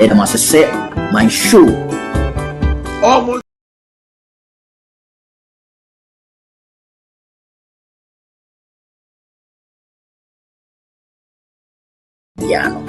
And I must say, my show. Almost. Piano.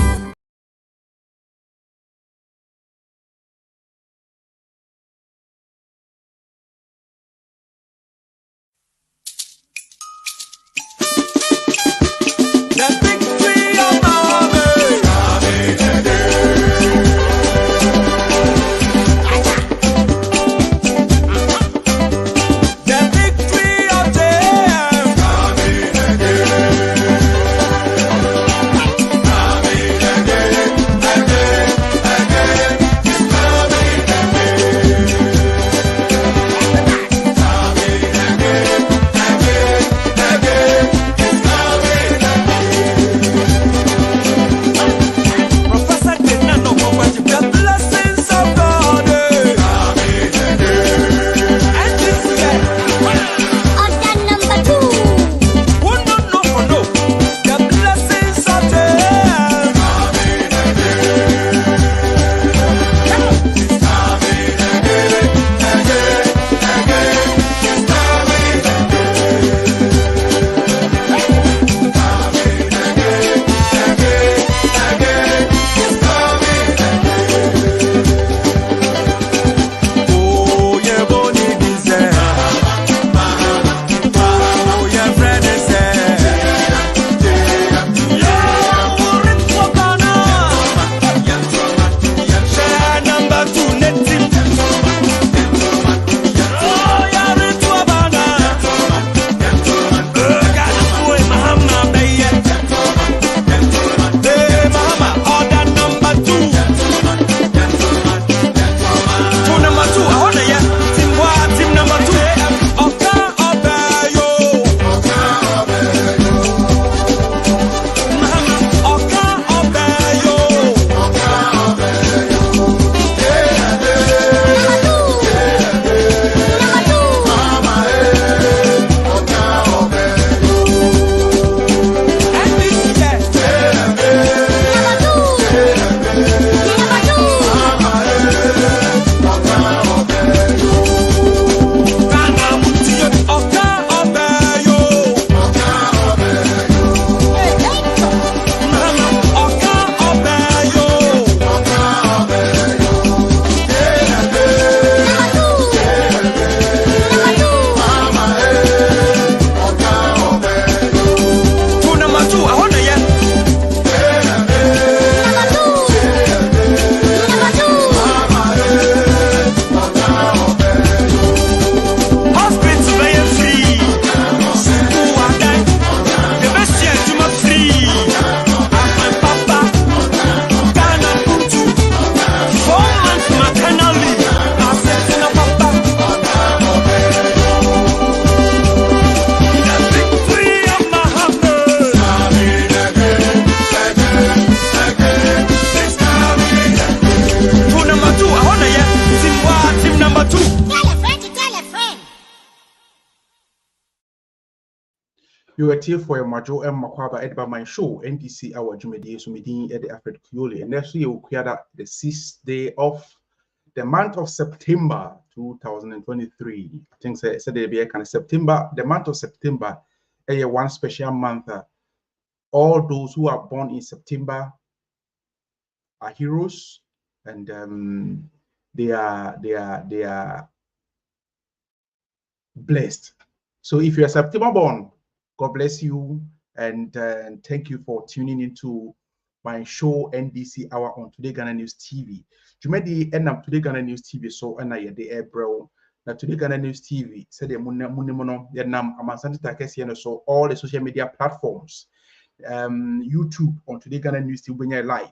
You are here for a major and Makwaba at MyShow NDC Hour Jumedi Sumidi at the Afred Kuyoli, and next year we are the 6th day of the month of September 2023. I think said they be kind of September, the month of September, a one special month. All those who are born in September are heroes, and they are blessed. So if you are September born, God bless you, and thank you for tuning into my show NDC Hour on Today Ghana News TV. You made the end of Today Ghana News TV, so and I the air bro. Now Today Ghana News TV said the munimono yanam amasanti takesi so all the social media platforms, YouTube on Today Ghana News TV when you're live,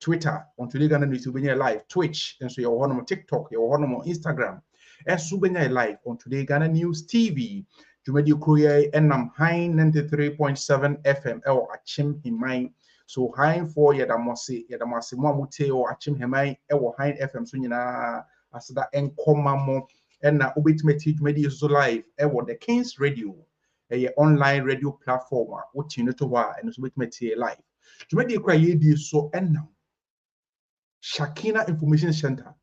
Twitter on Today Ghana News TV when you're live, Twitch and so you're on TikTok, you're on Instagram, and so when you're live on Today Ghana News TV. Jumedi Koye enam high 93.7 FM or achim himai. So high for yadamose mwamute or achim himai or high FM so nyina asada enkoma mo and na ubitmeti jumedi so live or the King's Radio a online radio platform what you know to wa and so ubitmeti live. Jumedi Koye di so enam Shakina Information Center.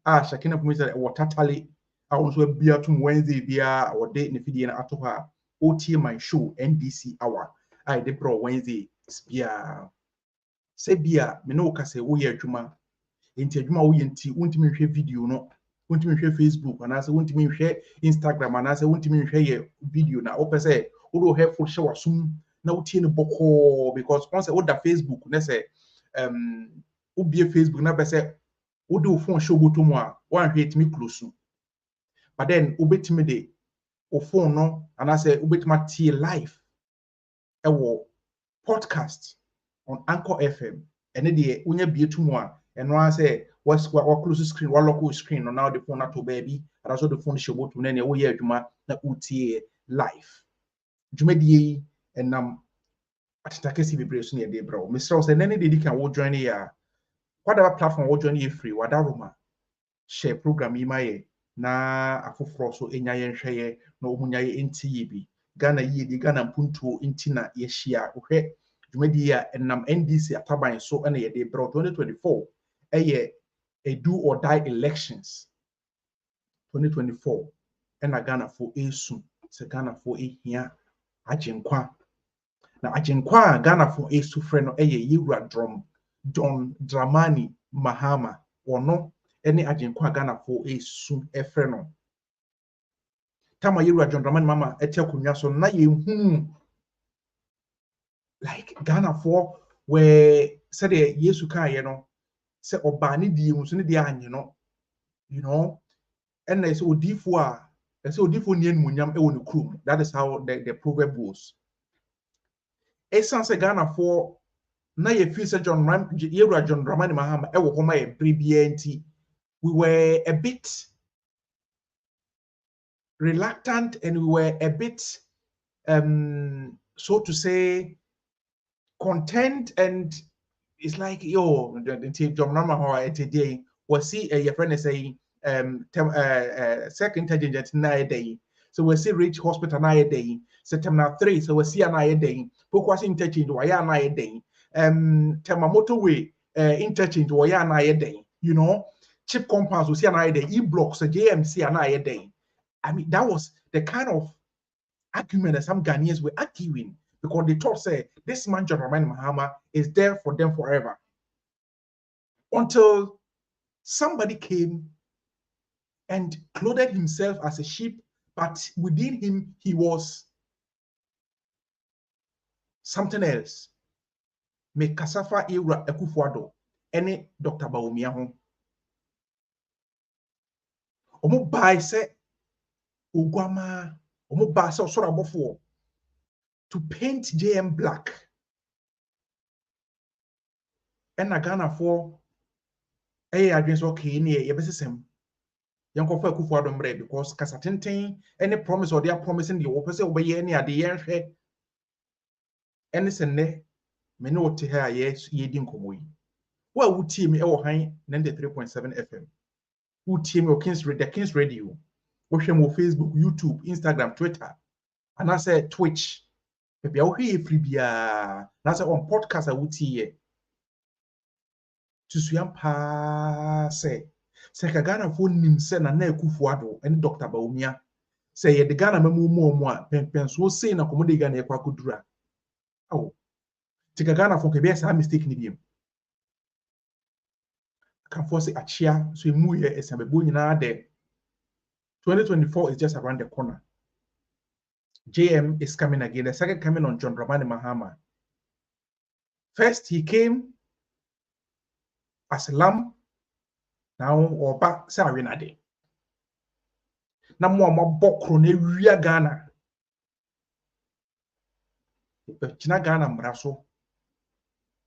Shakina Information Center, or Tatali. I also be at Wednesday via or date in the video atoha. OT my show NDC Hour. I de pro Wednesday. Bia. Say bia, me no ka say wo ye adwuma. Enti adwuma wo ye nti wontimi hwɛ video no. Wontimi hwɛ Facebook anase wontimi hwɛ Instagram anase wontimi hwɛ ye video na wo pese wo do helpful hwɛ wasum na wotie ne bɔkɔ because once wo da Facebook na say wo bie Facebook na pese wo do phone show botomu a wan hwɛ etimi close. But then wo betimi de wo phone no anase wo betima tie live ewo podcast on Anchor FM and the unya be tomorrow and one say what's what close screen what local screen on now the phone to baby and also the phone show to nene oh yeah juma na utie live juma die and atitake si bebre so ne de bro Mr. say nene de can wo join here whatever platform wo join here free wada roma share program yi maye na afoforo so enya ye hweye na omunya ye nti bi Ghana yi di Ghana mpuntuo nti na ye hia ohwe Jumedia and Nam NDC Ataban so and ye bro 2024 a do or die elections 2024 and a Ghana for a soon se Ghana for a here ajenkwa na ajenkwa Ghana for a sufreno a yura drum John Dramani Mahama or no any ajenkwa Ghana for a soon a freno tama yura John Dramani Mama etia so na ye like Ghana for where said yesu ka ye no say obani di so ne dia anye no you know and they say odifo a say odifo ni enmunyam e woni krum. That is how the proverb goes. Essence Ghana for na ye feel say John Dramani Mahama e wo homa ye bribia nti we were a bit reluctant and we were a bit so to say content, and it's like yo John Rama today was see your friend is saying second intelligence na day, so we see Rich Hospital na day September 3, so we see an day Pokwasi interchange why na day Tema motorway interchange why na day, you know, chip compounds we see an day e-blocks JMC an day. I mean that was the kind of argument that some Ghanaians were arguing because they thought say this man John Dramani Mahama is there for them forever. Until somebody came and clothed himself as a sheep, but within him he was something else. Me Kasafa Ira Ekufuado, any Dr. Bawumia home. Omo bai se Ugwama, omo bai se osora bofo to paint JM black. And Ghana for against okay near your business. Young Kofa Kufuado mbre because Kasatenten any promise or they are promising the opposite obey any at the year. Anything ne me no te here yes ye din komoyi. Well would team me our high 93.7 FM. Would team your Kings Radio. Watch them on Facebook, YouTube, Instagram, Twitter, and I said Twitch. Maybe I'll hear free bia. That's on podcast I would see. To swim pa say Ghana phone nim se na Ekufuado and Dr. Bawumia say the Ghana memu mo pen so say na komode Ghana e kwa kodura. Oh, Ghana phone ke be say mistake ni biem. Can force achia so emu ye esabebo nyina de 2024 is just around the corner. JM is coming again. The second coming on John Dramani Mahama. First he came as a lamb. Now or back Sarina Day. Na mo bokro na ewia Ghana. China Ghana mraso.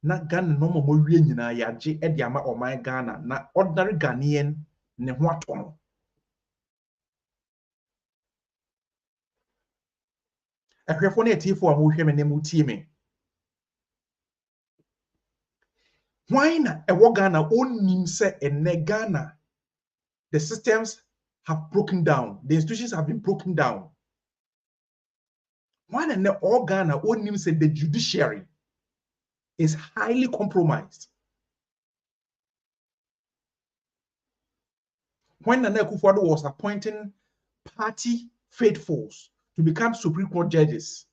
Na Ghana no mo wie nyina ya je e dia ma oman Ghana na ordinary Ghanaian ne ho ato. Ahwefo na etifo a mo hwe me ne mo tie me. Why na ewo Ghana onim se ene Ghana the systems have broken down, the institutions have been broken down. Why na all Ghana onim se the judiciary is highly compromised. when Nana Akufo-Addo was appointing party faithfuls to become Supreme Court judges,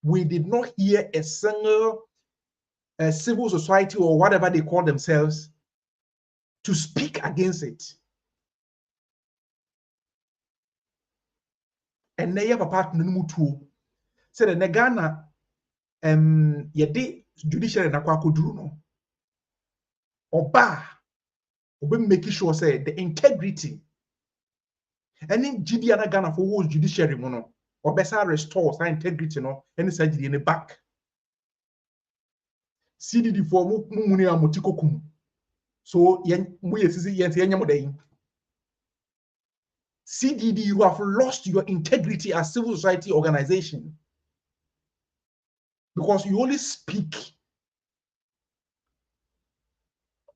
we did not hear a single civil society or whatever they call themselves to speak against it. And na yɛ papa no mu tuo sɛ the Ghana yɛde judiciary na kwa koduru no oba obe make sure say the integrity any GD na Ghana for whole judiciary mu no obesa restore sa integrity no any surgery in the back CDD for mu ni amotikokum so yen mu yesisi yen se yenya modayin CDD, you have lost your integrity as civil society organization because you only speak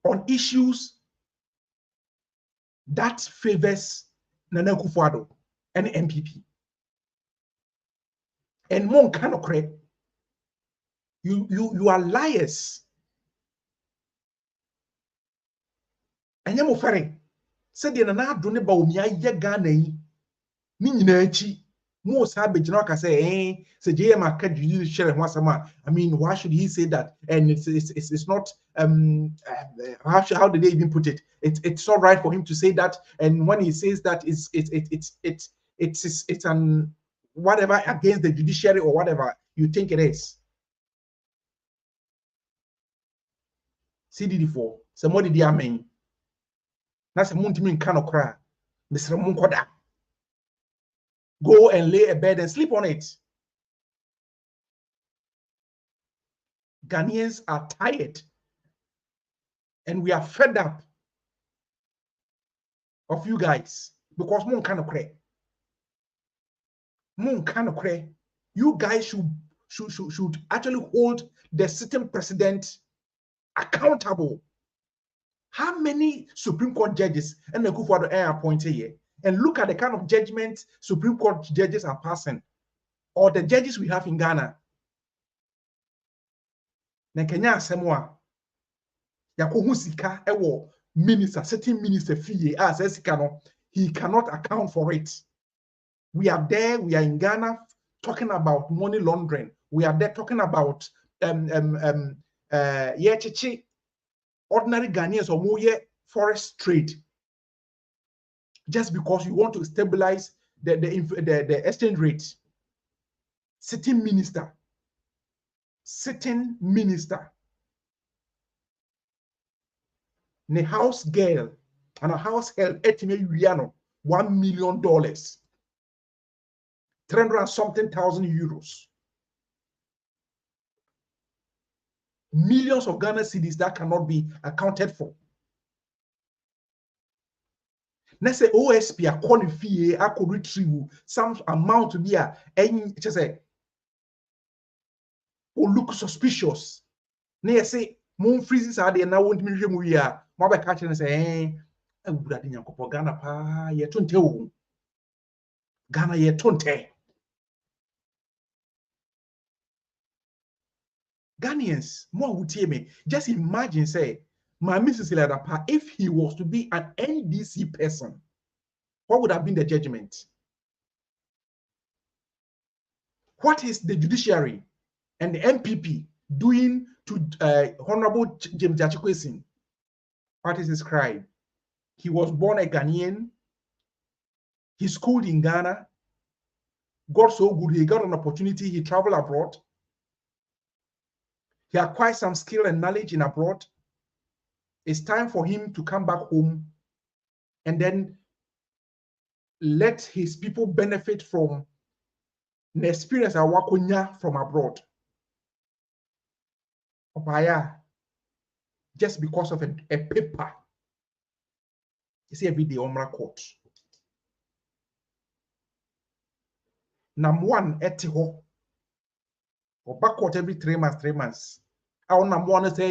on issues that favors Nana Akufo-Addo and MPP. And more kind of correct. You are liars. And you are said the Nana Addo ne ba omia ye Ghana yi ni nyina achi mo sa begina ka say say JM aka judiciary ho asama. I mean, why should he say that? And it's not how did they even put it? It's not right for him to say that. And when he says that, it's an whatever against the judiciary or whatever you think it is. CDD4 somebody di amen. That's a mountain kind cry. Mr. Munkoda. Go and lay a bed and sleep on it. Ghanaians are tired and we are fed up of you guys because Moon kind of cray. You guys should actually hold the sitting president accountable. How many Supreme Court judges and the Akufo-Addo are appointed here? And look at the kind of judgment Supreme Court judges are passing, or the judges we have in Ghana. Na Kenya asemwa yakohu sika ewo minister, certain minister fee as sika no, he cannot account for it. We are there, we are in Ghana talking about money laundering. We are there talking about ordinary Ghanaians or more forest trade. Just because you want to stabilize the exchange rate. Sitting minister. The house girl and a house help $1 million, 300-something thousand euros. Millions of Ghana cedis that cannot be accounted for. Let's say OSP a qualify, I could retrieve some amount to be just say or look suspicious. Nay say moon freezes are there now won't me we are my catching and say Ghana pa ye tonte Ghana ye tonte. Ghanaians, more would hear me. Just imagine, say, my Mrs. Iladapa, if he was to be an NDC person, what would have been the judgment? What is the judiciary and the MPP doing to Honorable James Jachikwesin? What is his crime? He was born a Ghanaian. He schooled in Ghana. Got so good, he got an opportunity. He traveled abroad. He acquired some skill and knowledge in abroad. It's time for him to come back home and then let his people benefit from the experience of wakonya from abroad. Opaya, just because of a paper. You see every day Omra court. Number one, etiho. Or back court every 3 months. I want to say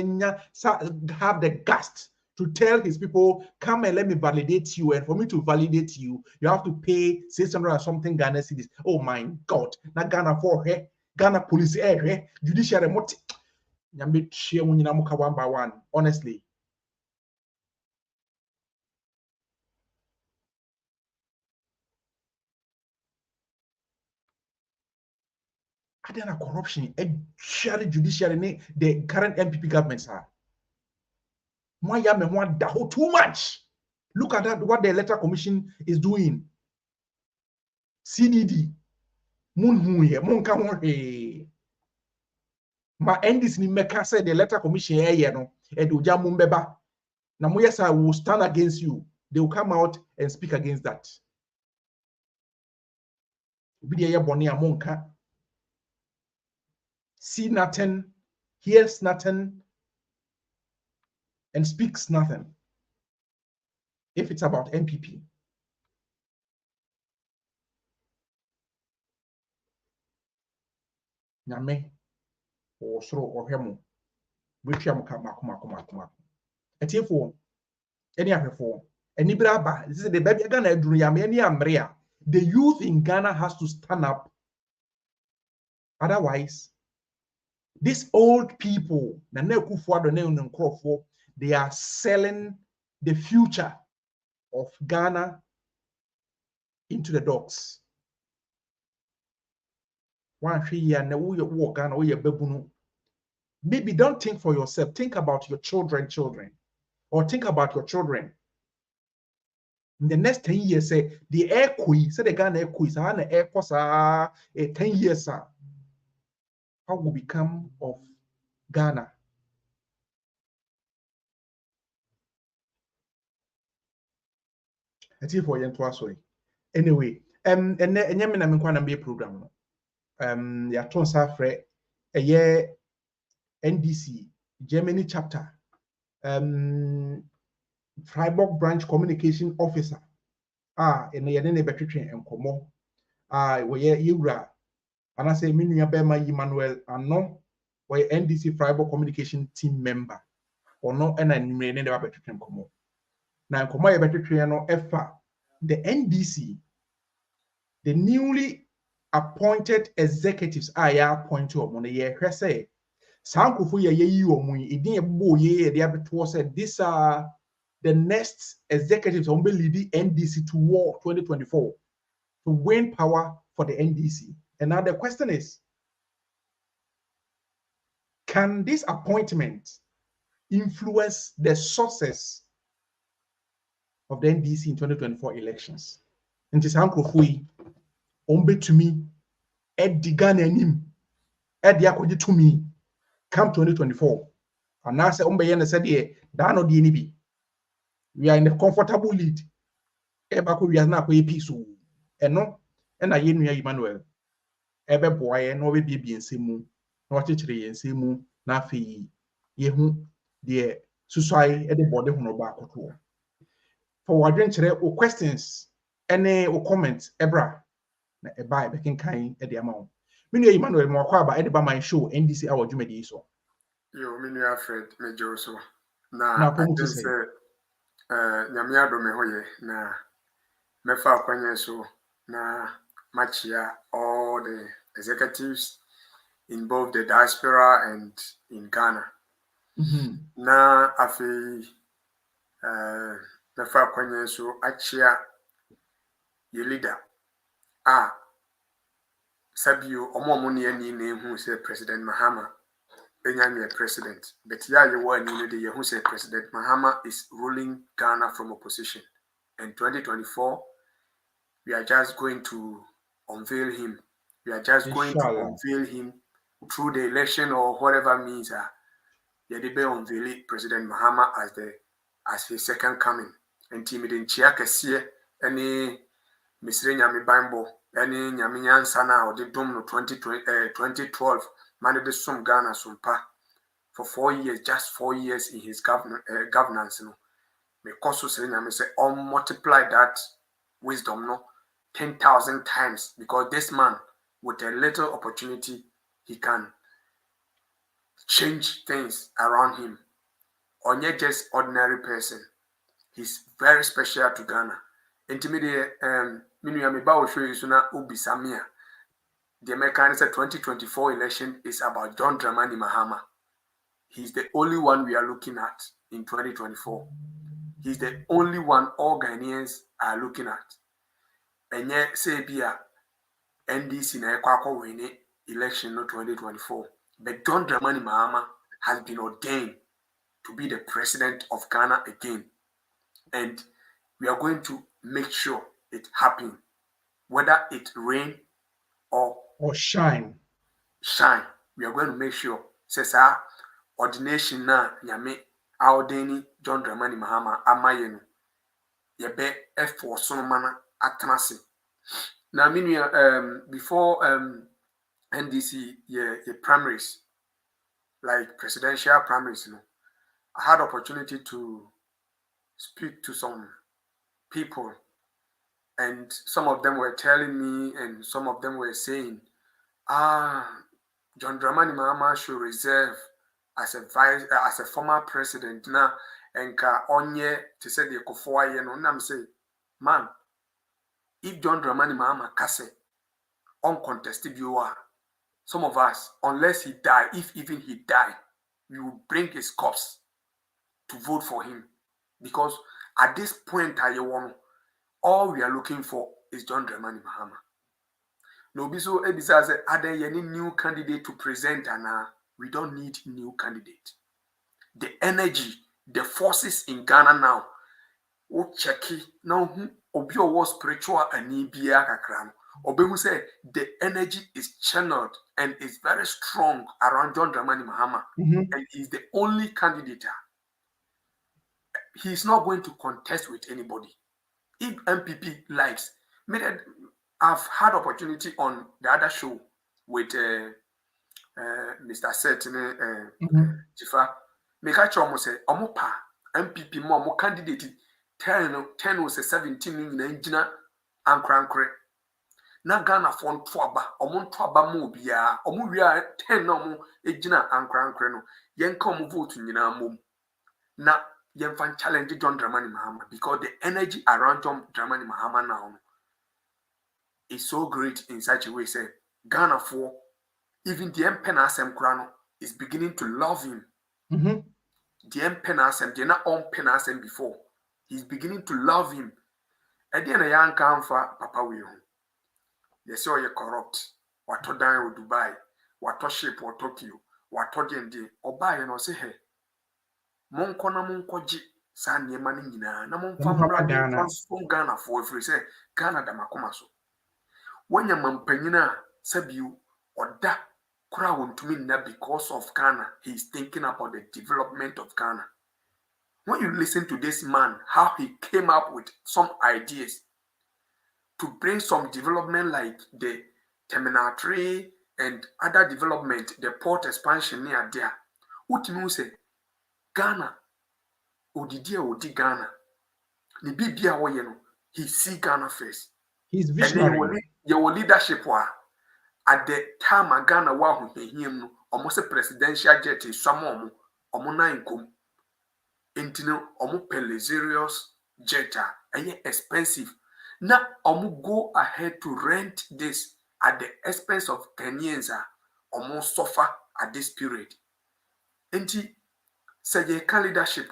have the guts to tell his people, come and let me validate you. And for me to validate you, you have to pay 600 or something Ghana cedis. Oh my God. Not Ghana for her. Ghana police judiciary moti. One by one. Honestly. Adena corruption, judiciary, the current MPP governments are. Too much. Look at that, what the Electoral Commission is doing. CDD. Ma NDC ni meka said the Electoral Commission no uja mumbeba. Na moyesa will stand against you. They will come out and speak against that. See nothing, hears nothing, and speaks nothing. If it's about MPP. Nyame osoro ohwemo wetwa maka etiefo eni ahwefo eni braba this is the baby Ghana aduru ya me eni amre the youth in Ghana has to stand up, otherwise these old people na Kufuor ne Nkrofo, they are selling the future of Ghana into the dogs. Maybe don't think for yourself, think about your children, or think about your children. In the next 10 years, say the air quiz, say the Ghana air quiz, air course 10 years, what will become of Ghana? I think for you anyway, and then program. Ya ton safre a year NDC Germany chapter Freiburg branch communication officer in the yene between and komo we yura and I say minya bema Emmanuel ano we NDC Freiburg communication team member or no and I name the between komo now komo between no efa the NDC, the newly appointed executives are appointed on the year say Sankufu ye said these are the next executives on be leading NDC to war 2024 to win power for the NDC. And now the question is, can this appointment influence the sources of the NDC in 2024 elections? And this Sankufu ombe to me Edi Ghana nim Edi akodi to me come 2024 and I say umbe said that no di bi we are in a comfortable lead eba we are na ko peace eno na ye nua Emmanuel ebe boaye no be bia nsemu na wachechire ye nsemu na afei ye hu de susai e de body hu no ba akoto for wadwen kire o questions any o comments ebra na eba e bekin kan e de ama Minu Emmanuel mo kwa ba e de ba MyShow NDC Hour dwumadi so yo minu Alfred mejo so na say nyame adome hoye na mefa akwanye so na machia all the executives in both the diaspora and in Ghana. Na afi mefa akwanye so achia ye leader Sabio omo ne ani na ehu say President Mahama Benjamin president, but yeah, you were the who said President Mahama is ruling Ghana from opposition. In 2024, we are just going to unveil him. We are just going to unveil him through the election or whatever means. Yeah, they be unveil President Mahama as his second coming. And Timmy didn't check any Mr. Nyami Bimbo, any Nyamian Sana or the Dom 2012, managed some Ghana Sumpa. For 4 years, just 4 years in his governance, because I say, multiply that wisdom, 10,000 times. Because this man, with a little opportunity, he can change things around him. Or not just ordinary person. He's very special to Ghana. Intimidate, Minuyami Bao show you sooner Ubi Samia. The American 2024 election is about John Dramani Mahama. He's the only one we are looking at in 2024. He's the only one all Ghanaians are looking at. And yet, say, NDC na ekwako wene election no 2024. But John Dramani Mahama has been ordained to be the president of Ghana again. And we are going to make sure it happens, whether it rain or shine. We are going to make sure, says our ordination na yame ordaining John Dramani Mahama amayenu. Yebe for sonomana atanasi. Now, I mean, before NDC, primaries, like presidential primaries, I had opportunity to speak to some people, and some of them were telling me, and some of them were saying, John Dramani Mahama should reserve as a former president now, and onye to say the Kofoa yen on them say, man, if John Dramani Mahama kase uncontested you are, some of us, unless he die, if even he die, we will bring his corpse to vote for him, because at this point, all we are looking for is John Dramani Mahama. Nobiso Ebisa said, are there any new candidate to present? And we don't need new candidate. The energy, the forces in Ghana now, checky now who obio was spiritual and ibia kakram. Obemu say the energy is channeled and is very strong around John Dramani Mahama, and he's the only candidate. He's not going to contest with anybody. If MPP likes, I've had opportunity on the other show with Mr. Setine Jifa. Make a chomo say, Omopa, MPP more candidate 10 was 17 in engineer and crankre. Na Ghana fon twaba, omon twaba mo bia, omu wia 10 no mo engineer and crankre no. Yen come vote nyina mom. Na yen fan challenge John Dramani Mahama, because the energy around John Dramani Mahama now is so great in such a way. Say Ghana for even the Empenasem Krano is beginning to love him. The Empenasem, they're not on Penasem before. He's beginning to love him. And then a young come for Papa Will. They saw you corrupt. What to die with Dubai, what to ship or Tokyo, what to D, or buy and or say, hey, Monkona Monkoji, San Yemani, Namon from Ghana for if we say Ghana Damakomaso. When your mampenina sabu or that crowd to me now because of Ghana, he's thinking about the development of Ghana. When you listen to this man, how he came up with some ideas to bring some development like the Terminal 3 and other development, the port expansion near there. What you say? Ghana, Odi Ghana. Ni bibia woyeno. He see Ghana first. He's visionary. And then your leadership at the time Ghana wa him almost a presidential jet is some na income. Intino omu luxurious jetta and expensive. Now omu go ahead to rent this at the expense of Ghanaians omu suffer at this period. Enti say leadership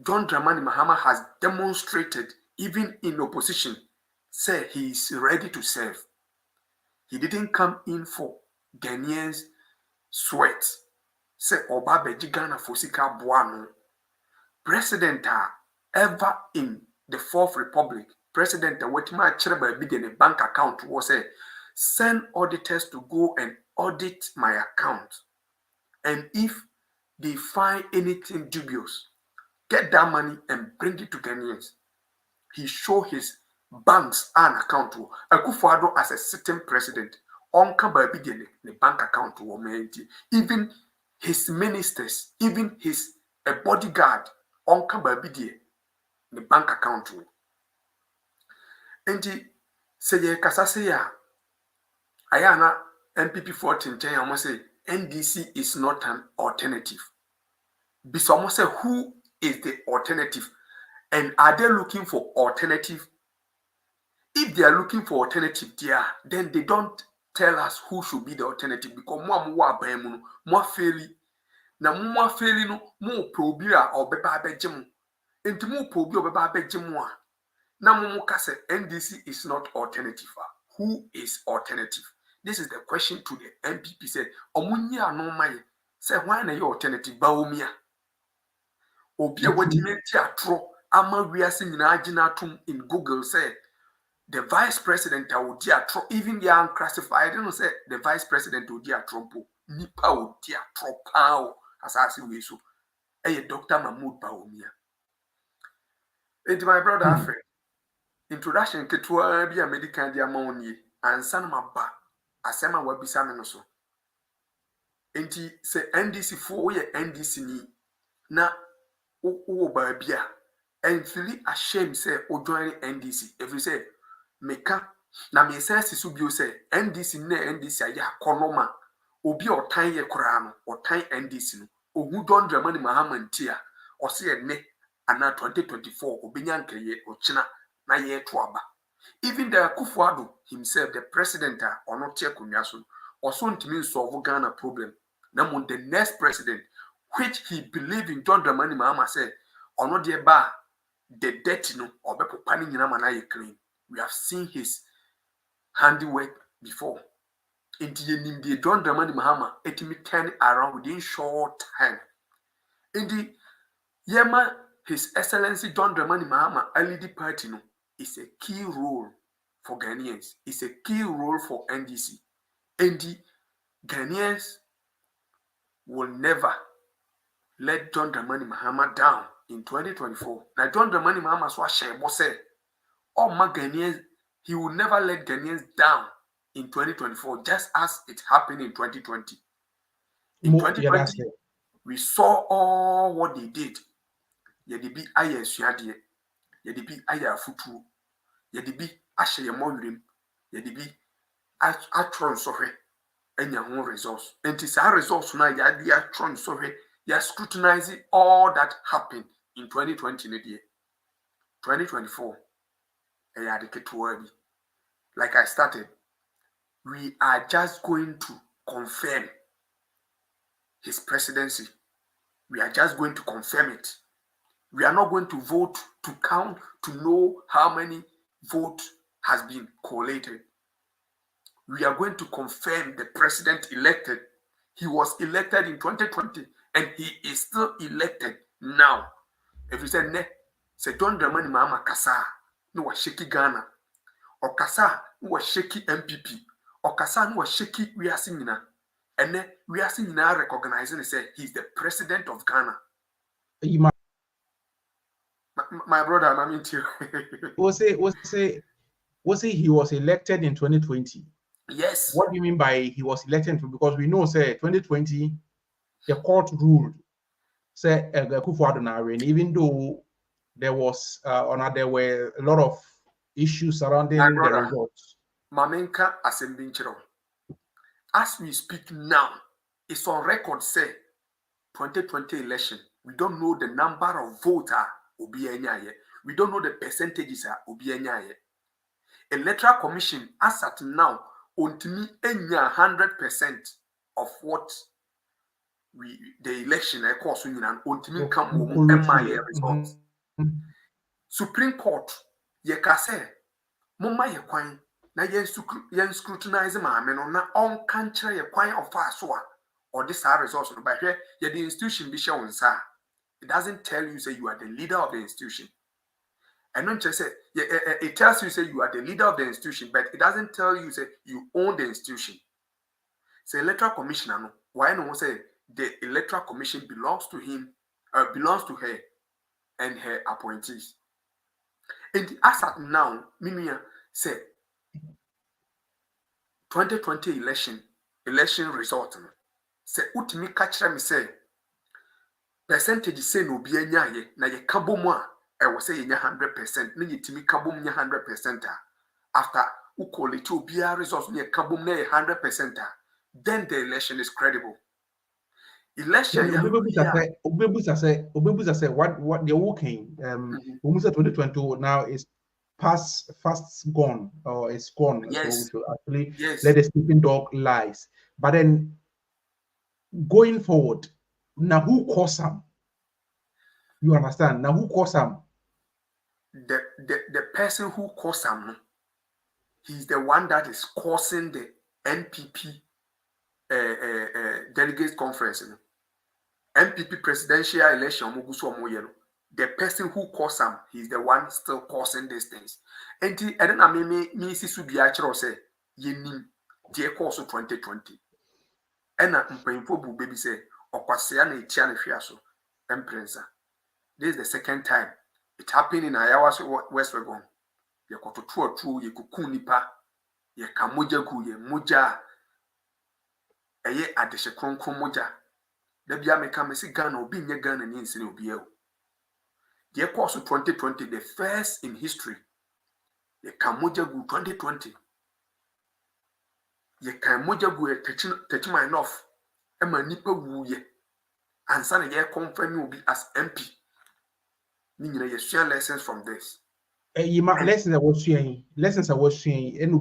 John Dramani Mahama has demonstrated even in opposition, say he is ready to serve. He didn't come in for Ghanaians sweat. Say Oba Beji Ghana Fosika Buano. President ever in the Fourth Republic, President Wetima Chereba bid in a bank account was a send auditors to go and audit my account. And if they find anything dubious, get that money and bring it to Ghanaians. He show his banks an account to Akufo-Addo as a sitting president. Onka baby the bank account to even his ministers, even his bodyguard. Onka baby the bank account to. And say kasa say ya ayana MPP 14 10 almost say NDC is not an alternative. Because almost say who is the alternative, and are they looking for alternative? If they are looking for alternative there, then they don't tell us who should be the alternative, because more fairly na more fairly no more probia or beba bejim into more probia or beba bejimwa. Now, NDC is not alternative. Who is alternative? this is the question to the MPP. Say, Omunya anomai. Say, why na your alternative baumia? Obi a watimenti atro ama wiase nyina agina atom in Google say the vice president odi atro, even the unclassified, don't say the vice president odi atro po nipa odi atro pao asase we so Dr. Mahmoud Baumia. It's my brother Alfred. Introduction ketua bi a medical dia ma oni ansa na maba asema wabisa me no so. Enti se NDC fo ye NDC ni na wo ba bia and feel ashamed say o join NDC. If you say meka na me say sisu bio say NDC na NDC aya konoma obi otan ye kora no otan NDC no ogu John Dramani Mahama ntia o say ne ana 2024 obenya nkeye ochina na ye to aba. Even the Akufo-Addo himself, the president or not check on yaso also ntimi solve Ghana problem. Now the next president which he believed in John Dramani Mahama said or not the bar the debt no or be planning in a clean. We have seen his handiwork before. In the John Dramani Mahama, it me turn around within short time. In the Yema, His Excellency John Dramani Mahama, LED party no, is a key role for Ghanaians. It's a key role for NDC. And the Ghanaians will never let John Dramani Mahama down in 2024. Now, John Dramani Mahama so share say, oh my Ghanaians, he will never let Ghanaians down in 2024, just as it happened in 2020. In 2020, we saw all what they did. Yedibi aya suade, yedibi aya futu, yedibi ashe yemoyrim, yedibi atron sohwe enya ho results. Enti sa results na yadi atron sohwe, ya scrutinizing all that happened in 2020 ne 2024. Like I started, we are just going to confirm his presidency. We are just going to confirm it. We are not going to vote to count to know how many votes has been collated. We are going to confirm the president elected. He was elected in 2020 and he is still elected now. If you say ne, say John Dramani Mahama kasa no was shaky Ghana, or kasa no was shaky MPP, or kasa no was shaky we are singing, and then we are singing now recognizing and say he's the president of Ghana. My brother, I'm into was say he was elected in 2020? Yes. What do you mean by he was elected? Because we know, say 2020, the court ruled, say Akufo-Addo, and even though there was there were a lot of issues surrounding the results. Mamenka Asembinchero. As we speak now, it's on record, say 2020 election. We don't know the number of voters. We don't know the percentages. Electoral Commission, as at now, ontimi enya 100% of what the election course ontimi come results. Supreme Court ye kase mumma ye kwan na yen scrutinize maame no na on kanchre ye kwan of so a or this results no by here ye the institution bi share wonsa. It doesn't tell you say you are the leader of the institution. And not just say it tells you say you are the leader of the institution, but it doesn't tell you say you own the institution. Say electoral commissioner no, why no say the electoral commission belongs to him, belongs to her and her appointees. And as at now, Minia say 2020 election result. Say utimi kachira me say percentage say no bi anya ye na ye kabo mu a I will say 100%. Ni yitimi kabum 100%. After quality obia results near kabum 100%. Then the election is credible. Election Obebusa say what they're working. 2020 now is fast gone or it's gone. Yes. So we should actually let the sleeping dog lies. But then going forward, now who caused them? You understand? Now who caused them? The person who caused him, he's the one that is causing the NPP delegates conference, NPP presidential election, the person who caused them, he's the one still causing these things. And then I me see to be actually say, ye dear course of 2020. And I'm paying for baby say, or Quasiana Tiana Fiaso, Emprensa. This is the second time it happened in Iowa West Wagon. You got to true, you could kunipa, you can moja gu, ye moja, a ye at the Shakron moja. The Biameka Messi Ghana will be near Ghana and in Sino Bio. The course of 2020, the first in history. Ye can moja gu 2020. Ye can moja gu touch my enough. Emma nipa wu ye. And son ye confirm will be as MP. Meaning you share lessons from this. Lessons I was saying, and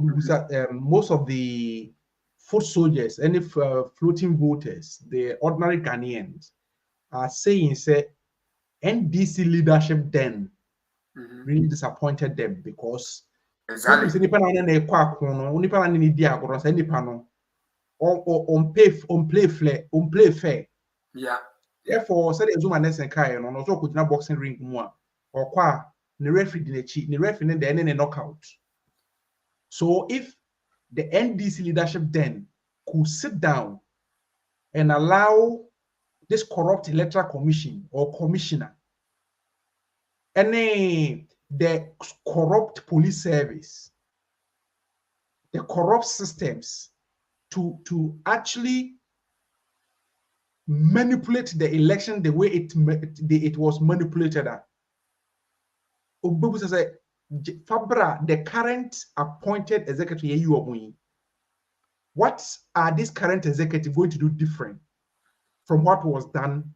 most of the foot soldiers, any floating voters, the ordinary Ghanaians are saying, say, NDC leadership then really disappointed them because Exactly. play fair. Yeah. Therefore, said the Zuma Nelson Kai no so could not boxing ring more or qua the referee didn't cheat, the referee then the knockout. So if the NDC leadership then could sit down and allow this corrupt electoral commission or commissioner, the corrupt police service, the corrupt systems to actually manipulate the election the way it was manipulated at. Fabra, the current appointed executive, what are these current executives going to do different from what was done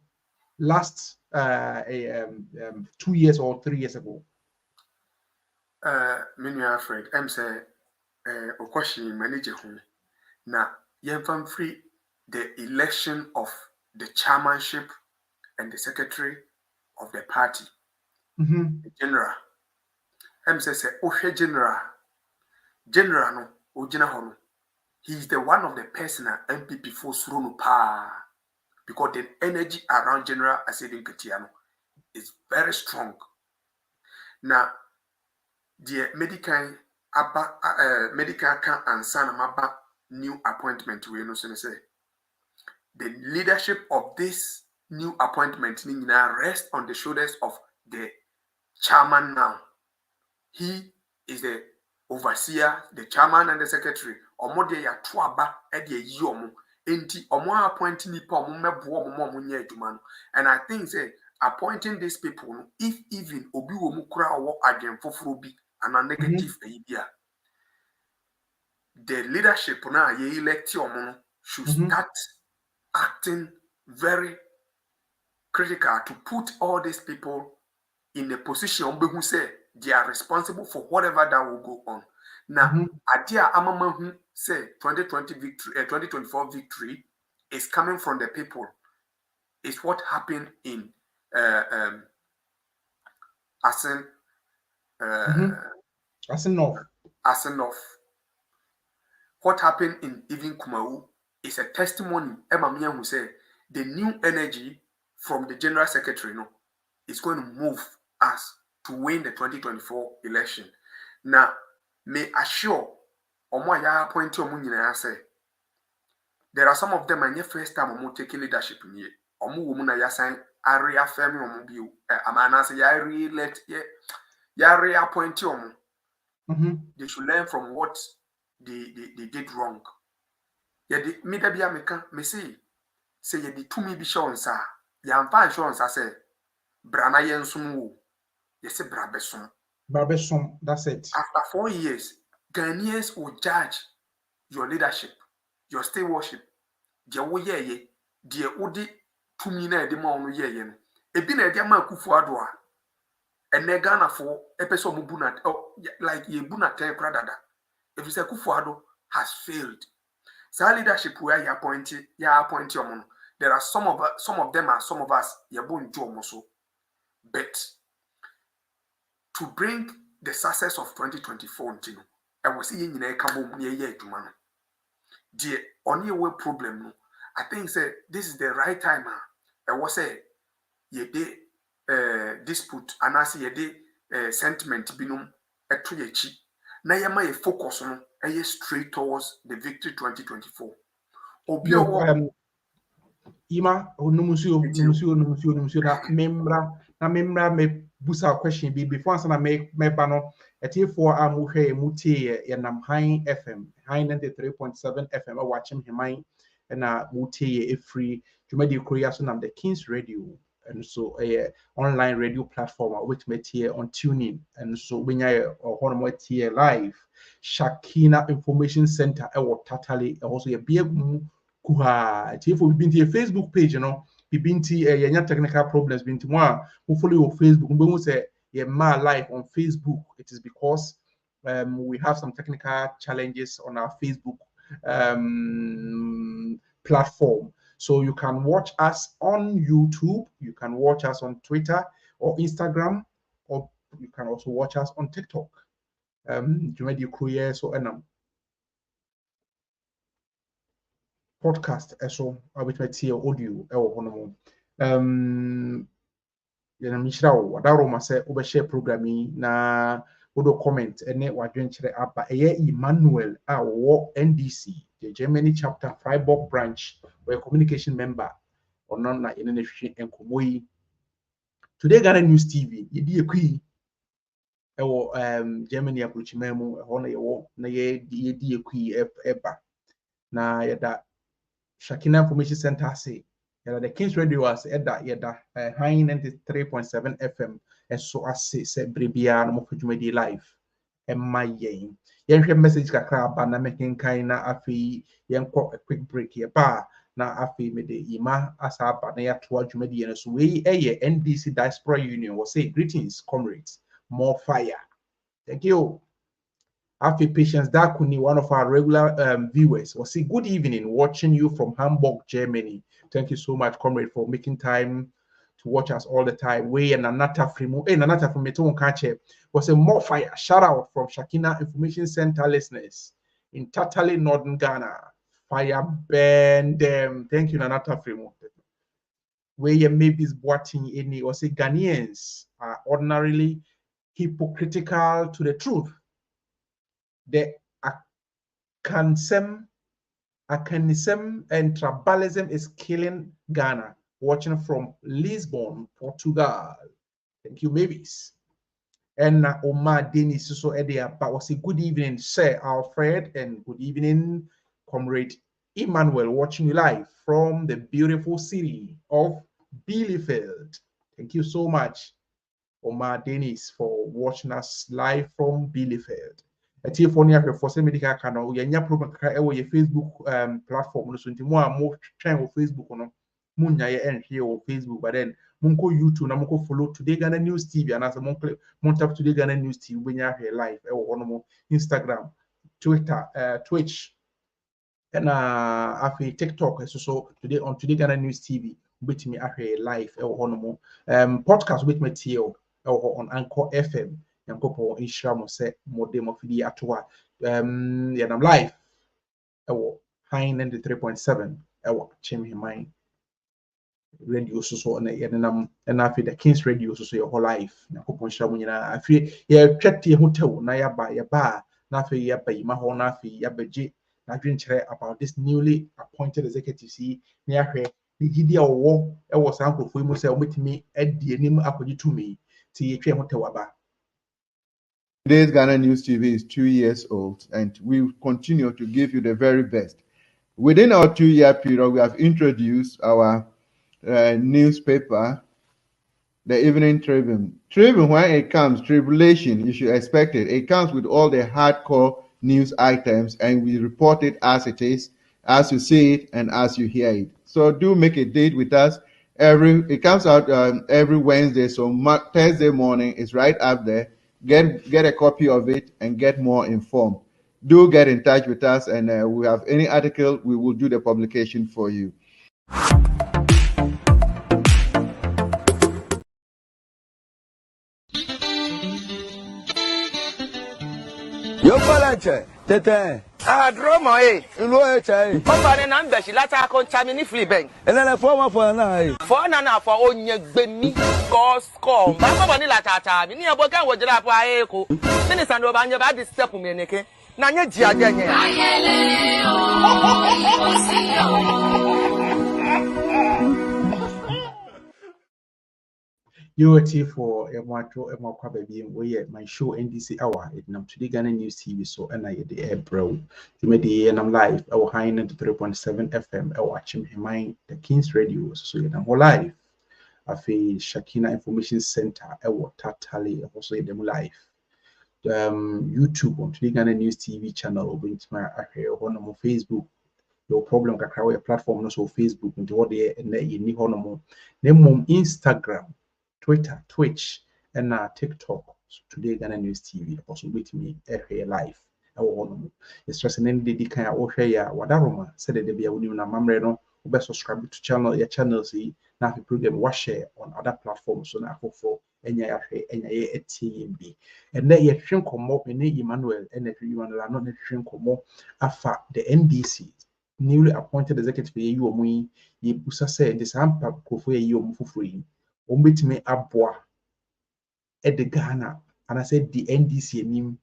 last 2 years or 3 years ago? Many are afraid. I'm saying, question manager home. Now, you're free the election of the chairmanship and the secretary of the party. The general. I'm saying, general no, Ojina he's the one of the person at MPP for Surunu Pa. Because the energy around General Asedin Ketiano is very strong. Now, the medical can answer maba new appointment we no say the leadership of this new appointment now rests on the shoulders of the chairman now. He is the overseer, the chairman and the secretary. Omode ya tuaba edi yomu enti omo appoint nipa omo mebo omo nye adwuma no. And I think say appointing these people, if even obi wo mu kura owo adwen foforo bi and a negative idea, the leadership now ye elect omo should start acting very critical to put all these people in a position who say they are responsible for whatever that will go on. Now, idea amama who say 2020 victory, 2024 victory is coming from the people. It's what happened in Asen North. What happened in even Kumau is a testimony. Emma who said the new energy from the general secretary is going to move us to win the 2024 election. Now, may assure Omoya appoint say there are some of them and your first time omo taking leadership in here. Omo woman ya sign area firm omo bi amana say ya re-elect ya reappoint omo. They should learn from what they did wrong. Yeah, the media be American me say you the two me be sure sa ya mfa sure sa say brana yensum wo. You say Brabesom, that's it. After 4 years, Ghanaians will judge your leadership, your stewardship. Dear wo ye, dear Odi Tumina de Mon ye. A bin a diamond kufuadwa. And ne Ghana for episode mubuna like ye buna ten pradada. If you say Kufuado has failed. So leadership where you appoint your mono. There are some of them are some of us yabun jomoso. But to bring the success of 2024, I was seeing in a cabo near to man. the only way problem no. I think say this is the right time. I was say ye de dispute and I see ye de sentiment binum eto ye chi. Na ye ma ye focus no ye straight towards the victory 2024. Obi Yo, Ima, numusio na membra me busa question bi before answer na me bano for amuhwe mutie ye nam High FM, High 93.7 FM watching him na mutie free jumadi korea so nam the Kings Radio and so a online radio platform which met here on tuning and so when you or here live Shakina Information Center totally also a big kuha tifo bibinti Facebook page bibinti yenya technical problems binti mo follow your Facebook mbe say ye ma live on Facebook. It is because we have some technical challenges on our Facebook platform. So you can watch us on YouTube, you can watch us on Twitter or Instagram, or you can also watch us on TikTok. So podcast so with my audio yana mishra wo da roma se obe share programming na wodo comment ene wadwenkyere aba Emmanuel a wo NDC the Germany chapter Freiburg branch where communication member ono na ene na hwe enkomo yi Today Ghana News TV yedi ekui ewo Germany approachment ho na yewo na yedi ekui eba na yeda Shakina Information Center say the Kings Radio was at that high 93.7 FM and so as say Bribia no Mofujumedi live and my yen. Yen message kakra ba na making kaina afi yen a quick break here ba na afi me de ima asa ba na ya to adwumedi yen so we NDC Diaspora Union was say greetings comrades, more fire. Thank you. After Patience Dakuni, one of our regular viewers, was say good evening, watching you from Hamburg, Germany. Thank you so much, comrade, for making time to watch us all the time. We and Nanata from Meton Kache was a more fire. Shout out from Shakina Information Center listeners in Tatali, Northern Ghana. Fire burn them. Thank you, Nanata Fremo. Where maybe is watching any or say Ghanaians are ordinarily hypocritical to the truth. The Akanism and tribalism is killing Ghana. Watching from Lisbon, Portugal. Thank you, maybes. And Omar Dennis so Edia, but was a good evening, Sir Alfred, and good evening, Comrade Emmanuel, watching you live from the beautiful city of Bielefeld. Thank you so much, Omar Dennis, for watching us live from Bielefeld. A telephone for some medical canal, your program your Facebook platform, so more trying on Facebook on Munya and here on Facebook, but then Munko YouTube, Namoko follow Today Ghana News TV, and as a Mon tap Today Ghana News TV when you're here live, or on Instagram, Twitter, Twitch, and after TikTok, so today on Today Ghana News TV, with me here live, or on podcast with me TL, or on Anchor FM. Yankopo Ishram se modem of the atwa yanam live high 93.7 chim him radio so na yanam and afi the Kings Radio so your whole life Yankopo Ishram nyina afi ya twete hotel na yaba na afi yaba yima ho na afi yabaje na dwenkyere about this newly appointed executive see na ahwe gidi a wo e wo sankofo mu se ometimi adi anim akodi tumi ti yetwe hotel aba. Today's Ghana News TV is 2 years old, and we will continue to give you the very best. Within our 2-year period, we have introduced our newspaper, the Evening Tribune. Tribune, when it comes, tribulation, you should expect it. It comes with all the hardcore news items, and we report it as it is, as you see it, and as you hear it. So do make a date with us. It comes out every Wednesday, so Thursday morning is right up there. Get a copy of it and get more informed. Do get in touch with us, and we have any article, we will do the publication for you. Yo, Balanche, Tete. Ah, drama eh. Ilo e chai. Papa ne na mbe shi lata ko chami ni free bank. Ele na for na eh. For na for onye gbemi go score. Ba papa ni lata ta mi ni ebo kan wo jira po aye ko. Minister no ba nye ba di step me neke. Na nye ji aje nye. You are here for a Emma baby, and we my show NDC Hour. It nam today Ghana News TV, so and I the air bro. You made the and I'm live. Our high 93.7 FM. I watch him in my the King's Radio, so you know live. I feel Shakina Information Center. I will totally also them live. YouTube on today Ghana News TV channel. Going to my on Facebook. Your problem can create a platform also Facebook into what they and you need on Instagram. Twitter, Twitch, and TikTok. So today, Ghana News TV also with me every live. I will it's just an end the kind of share what Aroma said that be a winning mamre no be subscribe to channel your channel see now the program was share on other platforms so now for any TMB and then you shrink come up in Emmanuel and if you want to not shrink come up after the NDC newly appointed executive you or me you pusa say this ampa for you for free. Ombetime aboa e de Ghana and I said the NDC nim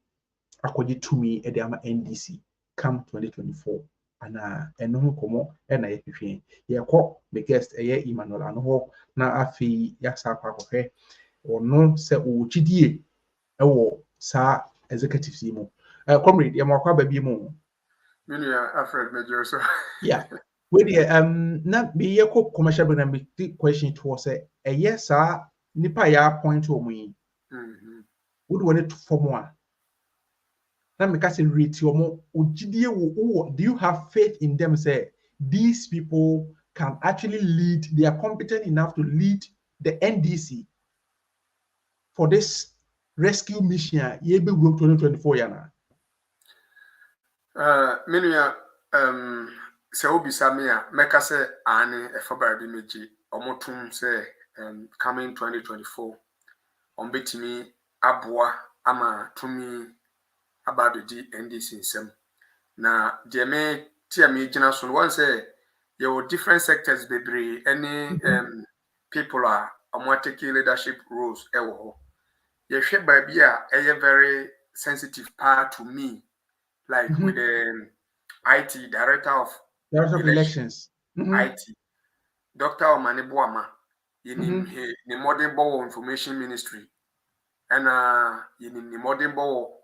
akwaje tumi e de ama NDC come 2024 ana eno ho komo e na yehwehwe ye ko the guest e Emmanuel ano ho na afi ya sa akwakohwe ono se ogidie e wo sa executives yi mo comrade ye mo akwa ba bi mo Many Alfred Major so yeah with na be ye ko commercial break na be question to was a yes nipa ya point to mu would want it for more na me ka say rate omo ogidie wo do you have faith in them say these people can actually lead, they are competent enough to lead the NDC for this rescue mission ye be 2024 yana Menuya se obi samia meka se ane efobara bi meji omotum se coming 2024 ombetimi aboa ama tumi about the NDC nsem na de me tia me gina so one say your different sectors bebre any people are taking leadership roles ewo ho ye hwe ba bia very sensitive part to me like with the IT director of elections. IT Dr. Omane Boama in the modern ball information ministry and in the modern ball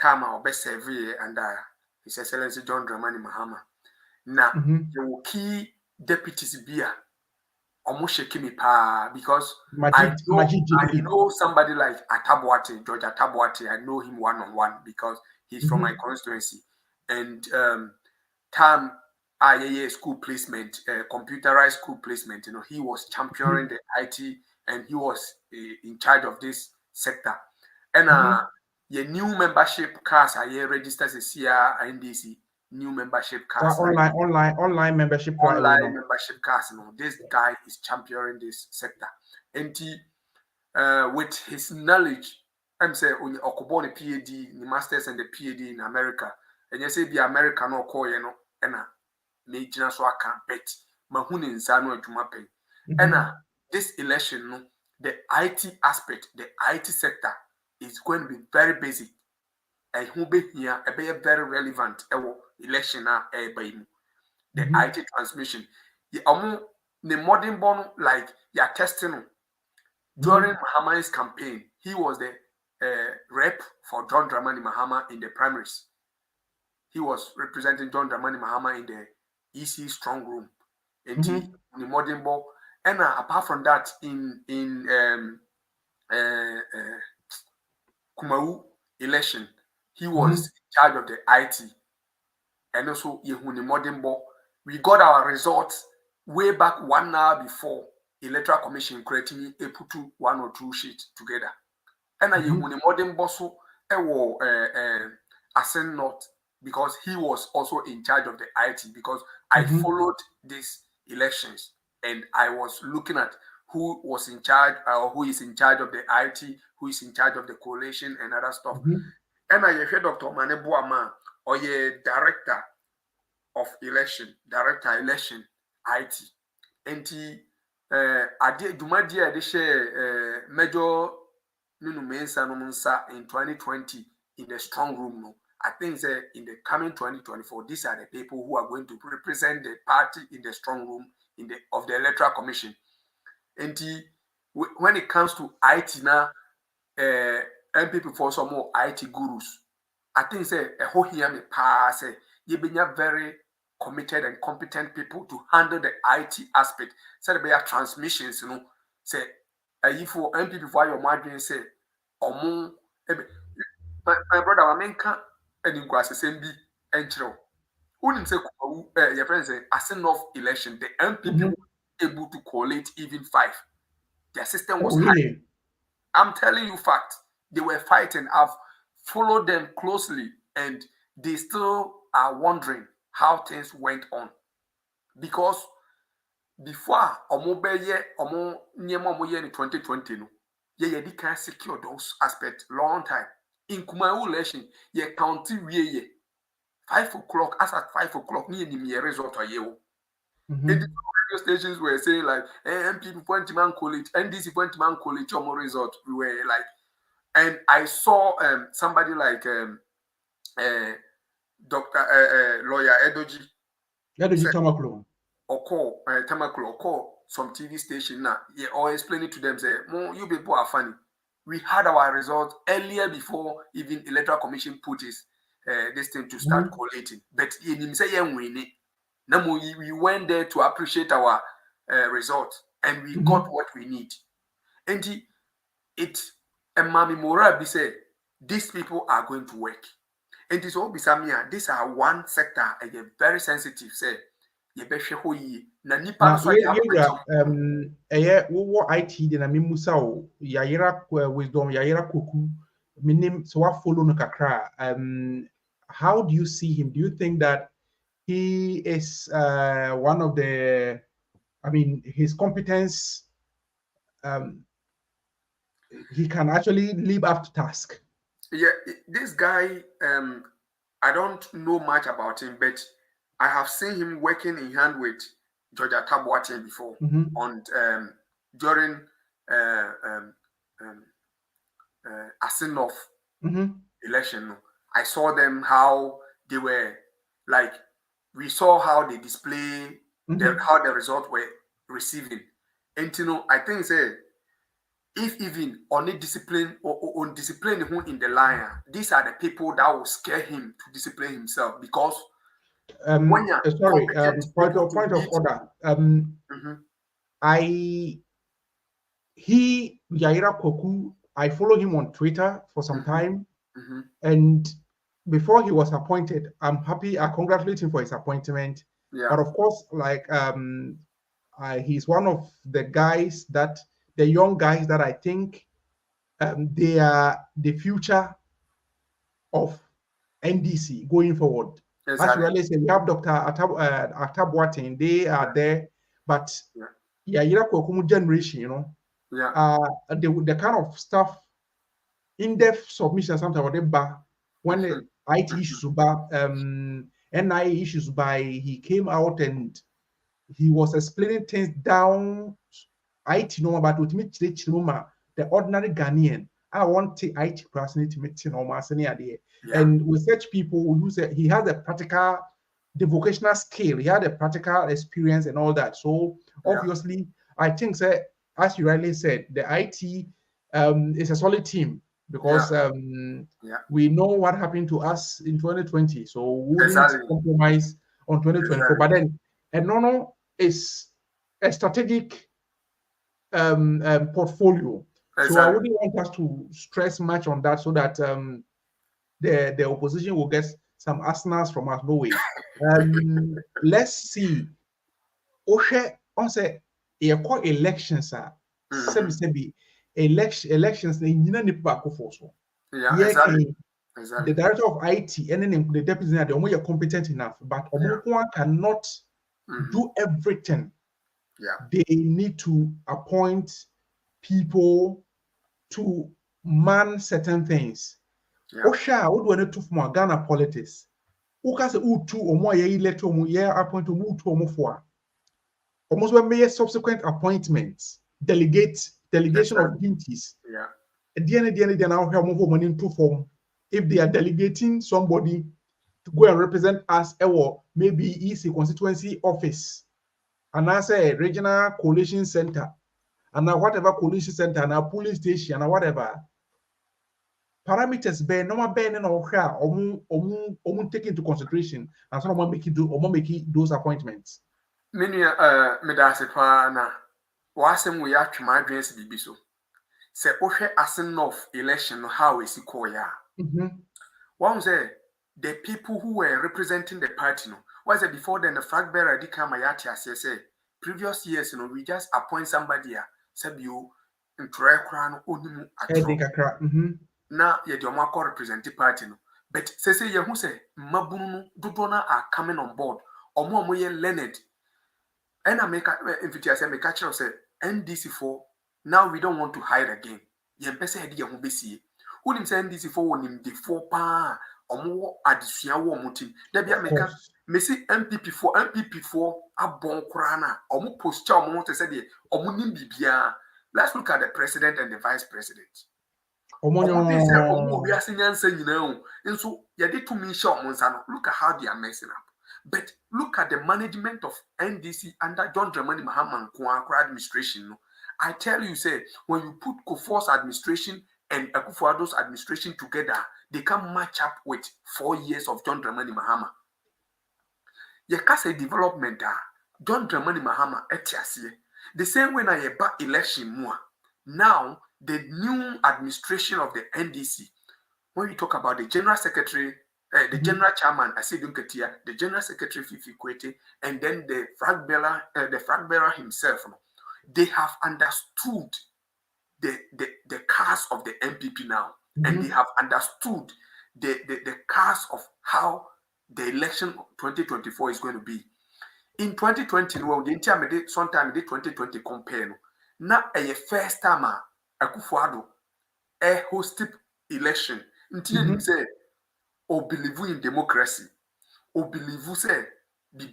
Tama or best every and His Excellency John Dramani Mahama. Now the key deputies be almost shaking me because I know somebody like George Atabuate. I know him one-on-one because he's from my constituency. And Tam school placement, computerized school placement, you know, he was championing the IT and he was in charge of this sector. And your new membership cards are registered as NDC. New membership cards. Online membership cards. Online membership cards. You know, this guy is championing this sector. And he, with his knowledge, I'm saying on the PhD, the masters and the PhD in America. And you say the American or call you know, and major so I can bet. Mahun in Zano Jumape. And this election, no, the IT aspect, the IT sector is going to be very basic. And who be here, a very relevant election the IT transmission. The modern born like you're testing during Mahama's campaign, he was the rep for John Dramani Mahama in the primaries. He was representing John Dramani Mahama in the EC strong room in the modern ball. And apart from that, in Kumau election, he was in charge of the IT. And also, in modern ball, we got our results way back 1 hour before Electoral Commission creating a put 1 or 2 sheets together. And in modern ball, so Asen not because he was also in charge of the IT because I followed these elections and I was looking at who was in charge or who is in charge of the IT, who is in charge of the coalition and other stuff. And I heard Dr. Mane Boama or a director of election, IT. And I did do my dear, they share major Mensa in 2020 in the strong room. No, I think that in the coming 2024, these are the people who are going to represent the party in the strong room of the electoral commission. And when it comes to IT now, MPP for some more IT gurus, I think say a whole here me pass say you be very committed and competent people to handle the IT aspect. So there be transmissions, say if for MPP for your margin say my brother I mean can any go as same be entro. Wouldn't say your friends say as enough election the MPP were able to collate even 5. Their system was high. I'm telling you fact. They were fighting. I've followed them closely and they still are wondering how things went on. Because before in 2020, they can secure those aspects long time. In Kumawu election, county 5 o'clock, as at 5 o'clock, me result a year. And the radio stations were saying like, MPP point man college, NDC point man college, more result. We were like, and I saw somebody like Dr. Lawyer Edoji Tamaklo call some TV station now. Or explain it to them, say, you people are funny. We had our result earlier before even electoral commission put this thing to start collating. But in say we went there to appreciate our result and we got what we need. And and Mami Mora be say these people are going to work. And this all be Samia. These are one sector and they're very sensitive. Say you be sure na nipa so ya IT de na mimusa o yayira wisdom yayira koku minim so wa follow no kakra. How do you see him? Do you think that he is one of the, I mean, his competence, he can actually live up to task? Yeah, this guy, I don't know much about him, but I have seen him working in hand with Georgia Tabuati before on during Asinoff election. I saw them how they were like. We saw how they display how the results were receiving. And I think say if even on a discipline or on discipline who in the line, these are the people that will scare him to discipline himself because when you're point of order. Yaira Koku, I follow him on Twitter for some time, and before he was appointed, I'm happy. I congratulate him for his appointment. Yeah. But of course, like he's one of the guys the young guys that I think they are the future of NDC going forward. Exactly. As you really say, we have Dr. Atabwatin, they are there, but Yaira Kokumu generation, the kind of stuff, in-depth submission sometimes when the IT issues NIA issues he came out and he was explaining things down IT no about the ordinary Ghanaian. I want the IT person to meet and with such people who say he has the vocational skill, he had a practical experience and all that. So obviously, I think that, as you rightly said, the IT is a solid team because we know what happened to us in 2020. So we wouldn't compromise on 2024. But then Enono is a strategic portfolio. So I wouldn't want us to stress much on that so that the opposition will get some arsenals from us. No way. Let's see. Oshe on say elections are elections the director of IT and then the deputy they are competent enough, but one cannot do everything. They need to appoint people to man certain things. Osha would want to more Ghana politics. Ukase utu omo ye elect omo ye appoint omo utu omo for. Almost when may subsequent appointments, delegation of duties. Yeah. At the end, they now have more money into form. If they are delegating somebody to go and represent us, or maybe it's a constituency office, and I say regional coalition center, and now whatever coalition center, and a police station, and whatever parameters bear normal bear no take into consideration, and someone make those appointments. Many medase pa na wasem we atwe my adwens bibi so. Se ohwe asen of election how is it called ya? One say the people who were representing the party no was it before then the flag bearer did come ayati as say previous years we just appoint somebody said you in no onimu atro na ye de omako represent the party no but say ye who say mabunu dodo na are coming on board omo ye learned and I make if say make catch say NDC4 now we don't want to hide again ye pese he de ye ho besie unim say NDC4 wonim de 4 pa omo adesua wo omo tim da bia meka mesi MPP4 abon kra na omo posture omo te say de omo nim bibia. Let's look at the president and the vice president. Look at how they are messing up. But look at the management of NDC under John Dramani Mahama administration. I tell you, say, when you put Kufuor's administration and Akufo-Addo's administration together, they can match up with 4 years of John Dramani Mahama. Yekase development John Dramani Mahama etiasie. The same way na yeba election more. Now, the new administration of the NDC, when you talk about the general secretary, the general chairman, Asidun Ketia, the general secretary Fifi Kwete, and then the flag bearer himself, they have understood the cause of the MPP now, and they have understood the cause of how the election 2024 is going to be. In 2020, well, the entire sometime 2020 compare. Now, a first time Akufo-Addo hosted election. Until him say, "Oh, believe in democracy. Oh, believe say be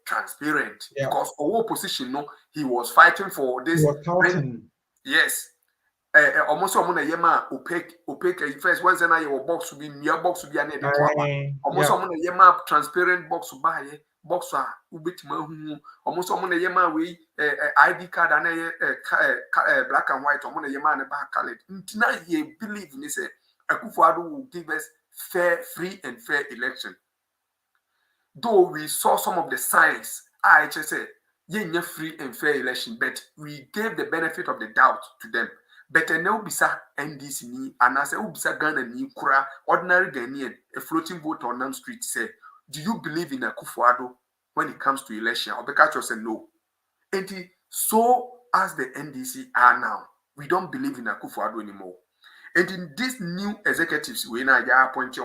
transparent." Yeah. Because our opposition, no, he was fighting for this. He was touting. Yes. Almost someone yema opaque first once and I box to be near box to be an almost someone yema transparent box to buy box ubit mahu almost someone yema we ID card and black and white someone yema and back colored. Now ye believe in this Akufo-Addo will give us free and fair election. Though we saw some of the signs, I just say ye free and fair election, but we gave the benefit of the doubt to them. But now bisa NDC ni anase ubisa Ghana ni kura ordinary Ghanaian a floating vote on Nam Street say, do you believe in Akufo-Addo when it comes to election? Or Bekacho said no. And so as the NDC are now, we don't believe in Akufo-Addo anymore. And in these new executives, we now appoint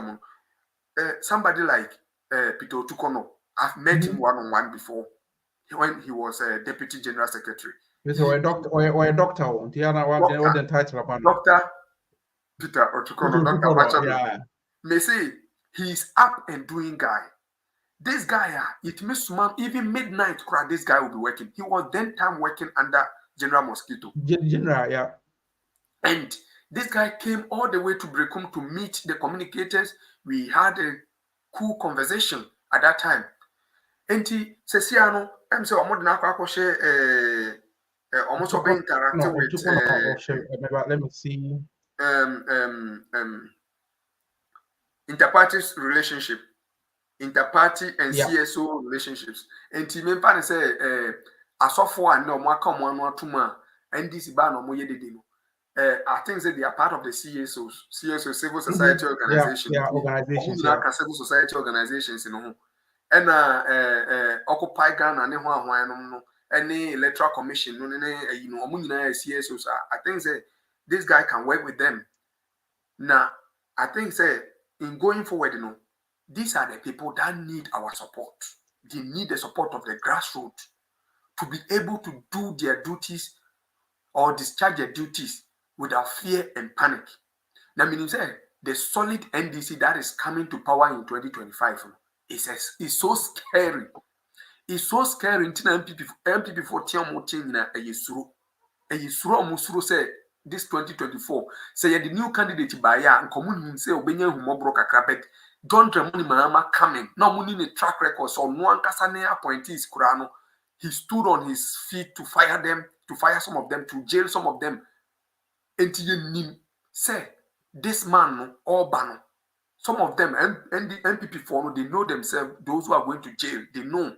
somebody like Peter Otukono. I've met him one-on-one before when he was a deputy general secretary. Or a doctor, or a doctor. The title about Dr. Peter Otukono, Dr. Yeah. May say he's up and doing guy. This guy, it means even midnight, this guy will be working. He was then time working under General Mosquito. General, yeah. And this guy came all the way to Brekum to meet the communicators. We had a cool conversation at that time. And he says, I'm so almost interacting with let me see. Interparty relationship, interparty and CSO relationships. And he may say, Asofo and no more come one two man, and this ban no more yedino. I think that they are part of the CSO civil society organization. Organizations. Civil society organizations, you know. And Occupy Ghana and no any electoral commission, no, you know, CSOs. I think that this guy can work with them. Now, I think that in going forward, you know, these are the people that need our support. They need the support of the grassroots to be able to do their duties or discharge their duties without fear and panic. Now, meaning say, the solid NDC that is coming to power in 2025 is so scary. It's so scary. MPP for Tiamotin a Yisuru. A Yisuru Musuru said this 2024. Say the new candidate by ya and commune say Obenya Humobroka Crabet. John Dramoni Mahama coming. No money in a track record. So no one Kasane appointees Kurano. He stood on his feet to fire them, to fire some of them, to jail some of them. And you say this man or Bano. Some of them and the MPP for they know themselves, those who are going to jail, they know.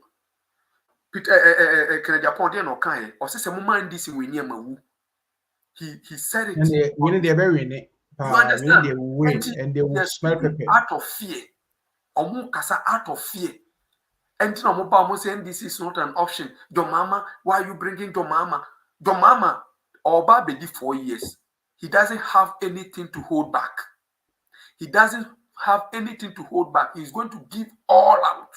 Peter Kennedy Aponde no kan or say some man this in near mawu. He said it. And they're very in it. You understand? They win and they will smell pepper. Out of fear. Omu kasa out of fear. And no mobile saying this is not an option. Your mama, why are you bringing your mama? Your mama or baby 4 years. He doesn't have anything to hold back. He doesn't have anything to hold back. He's going to give all out.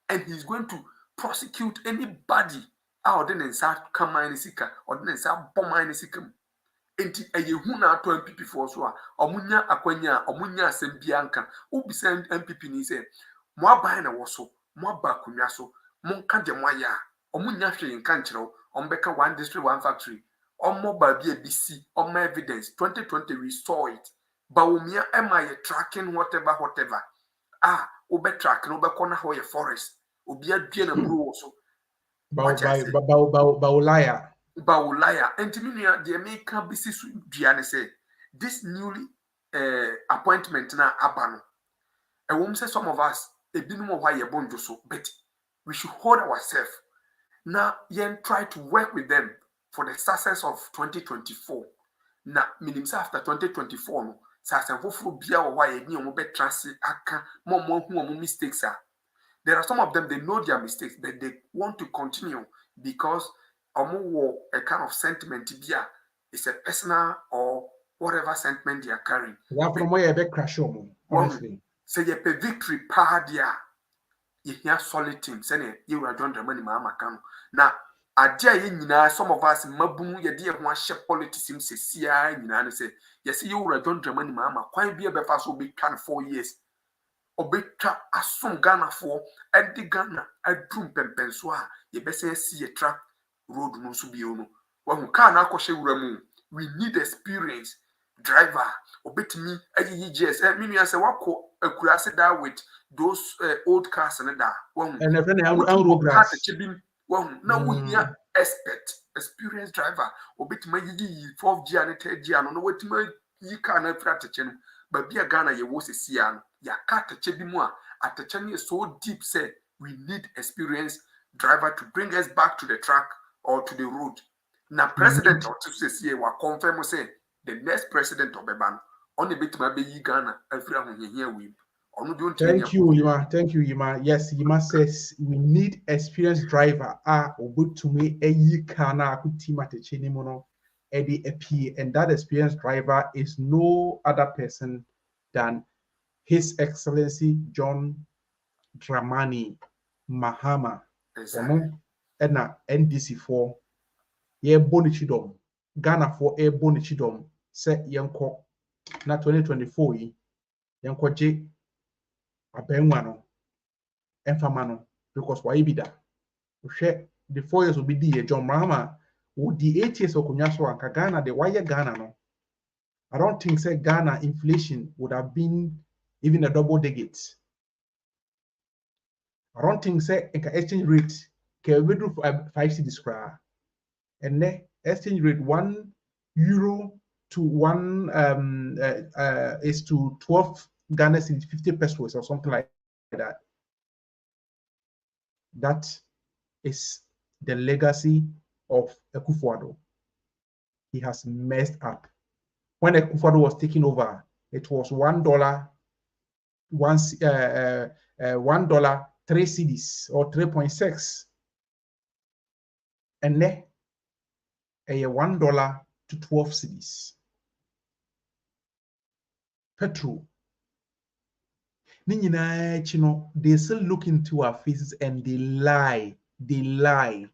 And he's going to prosecute anybody out in South Kamanisika or in South Pomanisika. Enti eyehuna to MPP for so omunya akwanya omunya sembianka ubi send MPP ni say mo aban na wo so mo abakunwa so mo nka de moya omunya hwe nka nkyerɛw ombeka one district one factory omo ba bi ebisi omo evidence 2020 we saw it bawumia am I tracking whatever obe track no be kona ho ye forest obi adue na bro so Baulaya. And to me, the American business Diane say this newly appointment na abano. I won't say some of us a bit more why you're born so, but we should hold ourselves now. Yen try to work with them for the success of 2024. Now, meaning after 2024, no, Sasa Wofu Bia or why you know better transit aka more mistakes are. There are some of them they know their mistakes, but they want to continue because a kind of sentiment here is a personal or whatever sentiment they are carrying. That from where you crash honestly. Say you pay victory pardia. You hear solid team. Say you are John Dramani Mahama Kano. Now, a some of us mabu ye dear one share politics him say say yes you are John Dramani Mahama. Quite be a befaso be can 4 years. Obetwa asom Ghana for Eddie Ghana a drum pempenswa ye best see a track road no so bi ono when car na akoshe wura we need experience driver obetimi GS me nua say wako akurase da with those old cars and that when and even road grass now we need experience driver obetimi yi 4G and 3G and no wetima yi car na fra techen but be a Ghana ye wo se no ya car teche bi mu a atechani is so deep say we need experienced driver to bring us back to the track or to the road. Now, president or to say, will confirm say the next president of Beban on the bit maybe Ghana, everyone here with. Thank you, Yima. Yes, Yima says we need experienced driver. Good to me, a kana could team at a chinimono, Eddie AP, and that experienced driver is no other person than His Excellency John Dramani Mahama. Exactly. Edna NDC for ye bonichidom Ghana for a bonichidom set yanko na 2024 yi yanko je abenwano enfamano because why be that the 4 years will be the John Mahama would the 8 years okunyaso anka Ghana the why Ghana no I don't think say Ghana inflation would have been even a double digit. I don't think say exchange rate can we do 5 cedis cra and then exchange rate €1 to 1 is to 12 Ghana cedis 50 pesos or something like that. That is the legacy of Akufo-Addo. He has messed up. When Akufo-Addo was taking over, it was $1, $1 3 cedis or 3.6. And then $1 to 12 cedis. Petrol. They still look into our faces and they lie. They lie.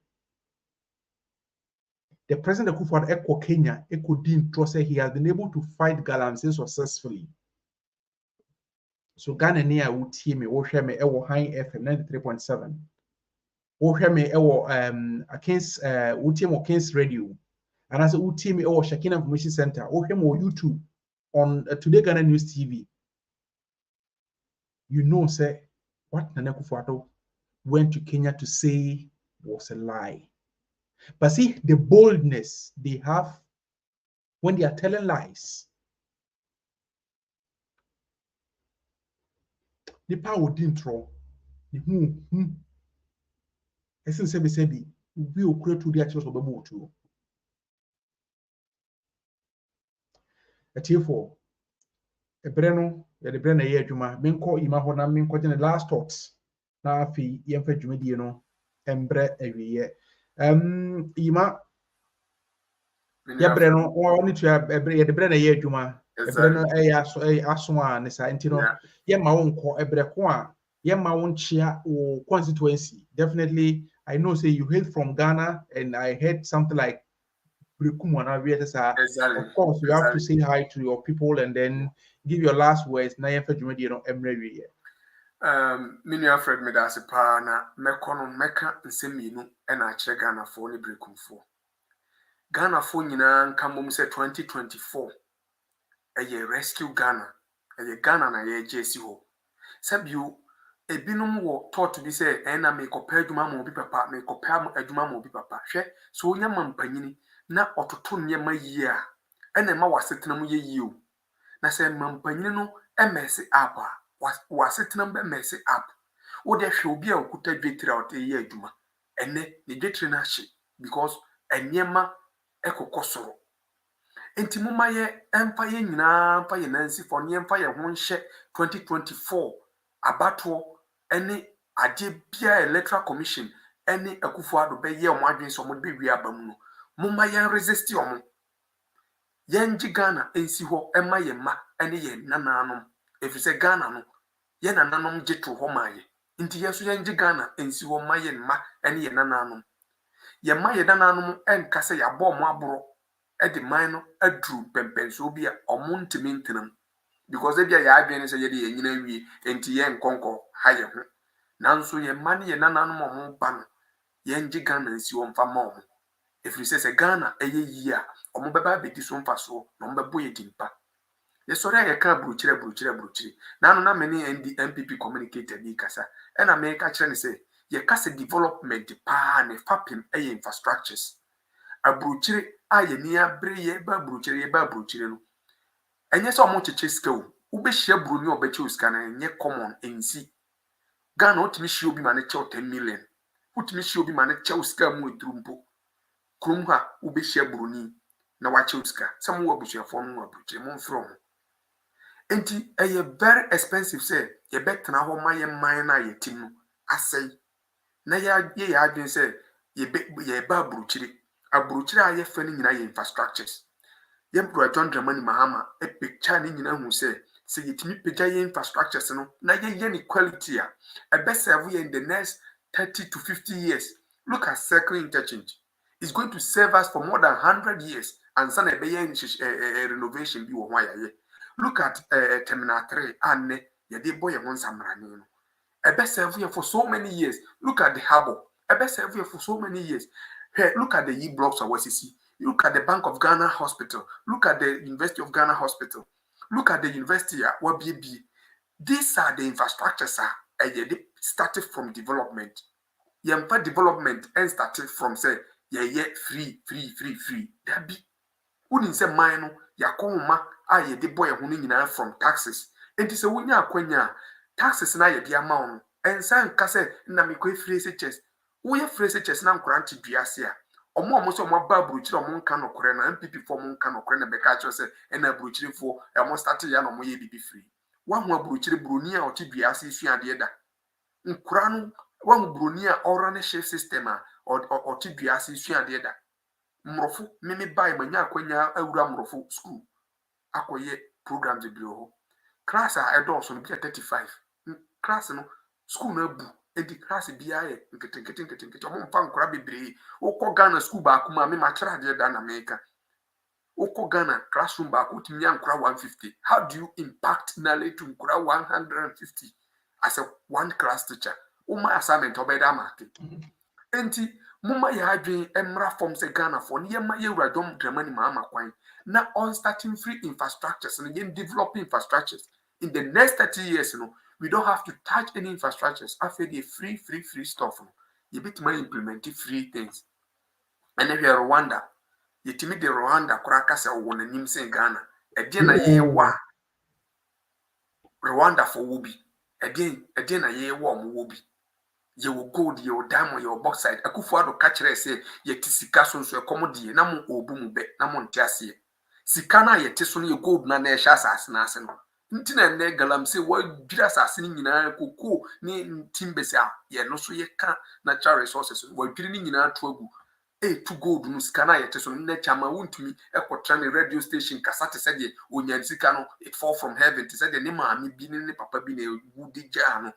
The president of Akufo-Addo Kenya, Ekodin Trust, he has been able to fight Galamsey successfully. So Ghana near utie me wo hwe me ewo High FM 93.7. Wo hwe me ewo against utie mo Kings Radio. And as utie me ewo Shakina Information Center. Wo hwe mo YouTube on Today Ghana News TV. You know say what Nana Akufo-Addo went to Kenya to say was a lie. But see the boldness they have when they are telling lies. The power didn't throw. Essence sebi we will create to the actual of the boat too. A tier for a breno, the brand a year juma, minko imahona, minko in the last thoughts. Na fi yemfe jumedi no embre every year. Ima ya breno woni to ebre the brand a year juma. Ebreno so asoma ne sa ntino ye ma wonko ebre ko a ye ma wonchia o constituency. Definitely I know say you hail from Ghana and I heard something like of course you have to say hi to your people and then give your last words na ye fa jumedi no emre wi. Mini Alfred Medasi pa na mekono meka nsemienu ena achire Ghana fo ne brekumfo. Ghana fo nyina nka mom se 2024 eye rescue Ghana. Eye Ghana na ye jesi ho. Sabio ebinom wo thought bi se ena me kopa adwuma ma obi papa me kopa adwuma ma obi papa. Hwe so onya mampanyini na ototo nyema yi a ena ma wasetena mu ye yi o. Na se mampanyini no emese apa wasetena mbe mese up wo de hwe obi a okuta dwetire a ote ye adwuma ene ne dwetire na hye because enyema ekokosoro enti muma ye empa ye nyina mpa ye nansi fo ne empa ye ho nhye 2024 abato ene ade bia electoral commission ene Akufo-Addo be ye omo adwen so mo be wi abam no muma ye resist omo ye ngi Ghana ensi ho ema ye ma ene ye nananom efise Ghana no ye nananom gyeto ho maye nti yeso ye ngi Ghana ensi ho maye ma ene ye nananom ye maye nananom enkase ya bo mo aboro e de man no adru pempenso bi a omo ntimi ntenam because e bia ya adwen se ye de ye nyina wi enti ye nkonko ha ye ho nanso ye ma ne ye nananom omo ba no ye ngi Ghana ensi ho mfa ma omo efrise se Ghana eye yi a omo beba bedi so mfa so no mbe boye dimpa. Yes, sorry, I can't bruchire. Now, no many MPP communicated the kasa. And America China say, ye kasa development pa ne fapim a infrastructures. A bruchire aye near breye ba bruchire no. And yes, how much chesko, ube share bruni or betchus can and ye common in see. Ghana what me show be manager 10 million. What me show be manager scam with drumpo. Krumha ube share bruni. Na wachuska. Some will be share phone or bruchire mon from. Enti eye very expensive say ye betena ho ma ye man na ye tim no asai na ya adwen say ye ba abruchiri aye fa ni nyina ye infrastructures ye mpro John Dramani Mahama e picture ni nyina hu say ye timi pagya ye infrastructures no na ye ni quality a be serve ye in the next 30 to 50 years. Look at Circle Interchange. It's going to serve us for more than 100 years and some renovation bi wo ho ye. Look at Terminal 3 and yede boy won samrani no. Ebe serve here for so many years. Look at the harbor. Ebe serve here for so many years. Hey, look at the E blocks of WCC. Look at the Bank of Ghana Hospital. Look at the University of Ghana Hospital. Look at the University at WBB. These are the infrastructures they started from development. Yempa development and started from say free. That be wouldn't say mine yakoma aye de boy ho nyina from taxes. Enti se wonya akwanya taxes na ye de amount and san ka se na me kwe free chest. Wo ye free chest na nkora nti duase a omo so omo ba bruchiri omo nka no kore na MPP for omo nka no kore na be ka cho se na bruchiri fo omo start ya no omo ye bibi free. Wa ho bruchiri broni a oti duase suade da. Nkora no wa ho broni a ora ne shift system a oti duase suade da. Mrofu mimi buy manya akwanya awura mrofu school akoye programs de bio class a edos no be 35 class no school na bu edi class bia ye nkete omo mfa nkora bebre ukọ Ghana school ba kuma me ma kira de da na America Oko Ghana classroom back with me and 150. How do you impact Nale to 150 as a one class teacher? My assignment obeda market. Enti mumma ya adwen emra from se Ghana for niema ye radom dramani mama kwan na on starting free infrastructures and again developing infrastructures in the next 30 years we don't have to touch any infrastructures after the free stuff you bit my implement free things and if you Rwanda you timi de Rwanda kuraka se wo nanim se Ghana e na ye wa Rwanda for wobi e na ye wa mo wobi ye will gold, your diamond, your bauxite. A kufuado catch say, ye tisika so a commodity, namu obum be, namun tiasi. Sikana ye tison your gold na ne shas as nasen. Ntina ne galam say, what dress as in kuku, ni timbesa, ye no so ye can natural resources, while drilling in our trouble. To gold, no scana ye tison, ne chama won't to me, a quatrani radio station, Casate said ye, Unyan Sikano, it fall from heaven, to say the name of me being in papa being a woody jano.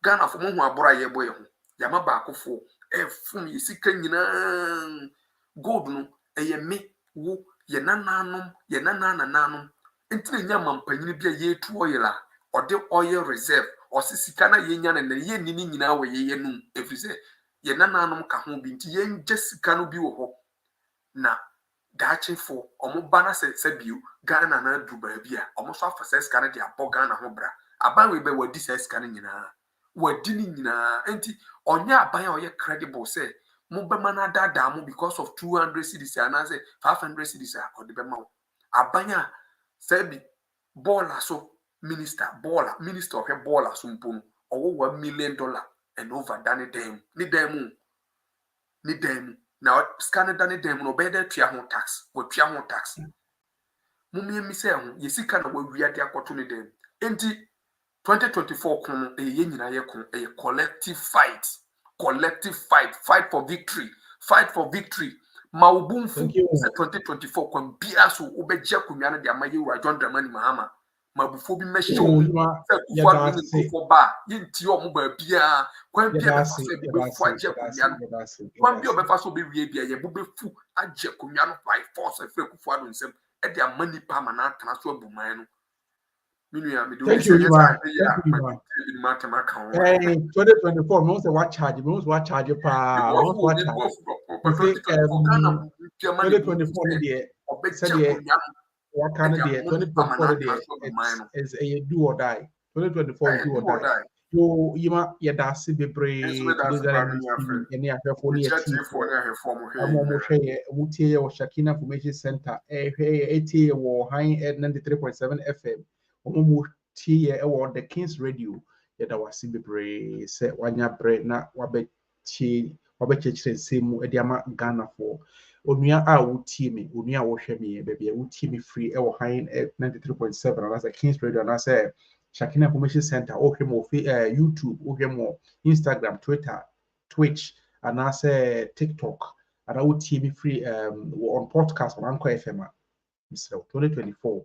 Ghana for mo abora ye boy ho yama baakofo fum ye sika nyina gold no ye me wo ye nananom ye nanananom entine nya mampanyini bia ye tu oil a ode oil reserve o sika na ye nya na ye nini nyina wo ye num efrise ye nananom ka ho bi nti ye nje sika no bi wo ho na dache fo omo bana se biu Ghana na du ba bia omo so afasa sika na de abo Ghana ho bra aban we be wadi sika na nyina wadini nyina enti onya aban oye credible say mo be mana dada mo because of 200 cedis and say 500 cedis akode be ma aban a say bi baller so minister of a baller so mpo owo $1 million and over dane dem ni dem now scan dane dem no be there tua ho tax wo tua ho tax mo mi say ho yesika na wa wiade akoto ni dem enti 2024 kono ye nyina ye kon a collective fight for victory maubumfu 2024 kon bia so obeje kunwa na de amaye wa John Dramani Mahama mabufo bi meshow se kufa ni ko ba yinti o mo ba bia kwan bia be fa so bi befu aje kunwa no kwan bia be fa so be wie bia ye befu aje kunwa no by force e fe kufa do nsem e de amani pa ma na atana so abuman no. Thank you, Ima. Thank you, Ima. 2024, we want what charge? We want what charge? 2024, what kind of 2024 is a do or die. 2024 do or die. You Ima, Yadasi Bebre, any of your phone, Mutia or Shakina Information Center, 80 or high at 93.7 FM. Tia or the King's Radio, yet I was bebre, say one ya bread, not Wabet same Ediama Ghana for Unia. I would team me, Unia wash me, baby, I would team me free or high at 93.7, and as a King's Radio, and I say Shakina Information Center, okay, more YouTube, okay, more Instagram, Twitter, Twitch, and I say TikTok, and I would team me free on podcast on Anchor FM, Mr. 2024.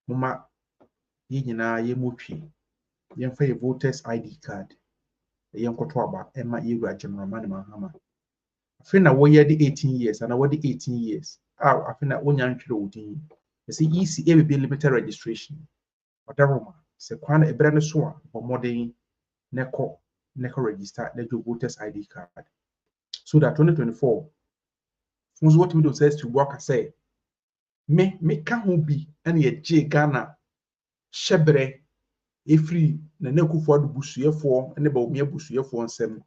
Mama ye nyina ye mutwi yemfa ye voters ID card yenkoto aba ema yewura General Mahama afina wo ye de 18 years and wo de 18 years afina wonya ntwere odin ye say ECA be limited registration odaroma se kwana ebre ne so a omoden neko register the voters ID card so that 2024 funzo what we do says to work say me ka ho bi ene ye je Ghana shebre efri na nekufo adu busuyefo ene ba omi busuyefo nsem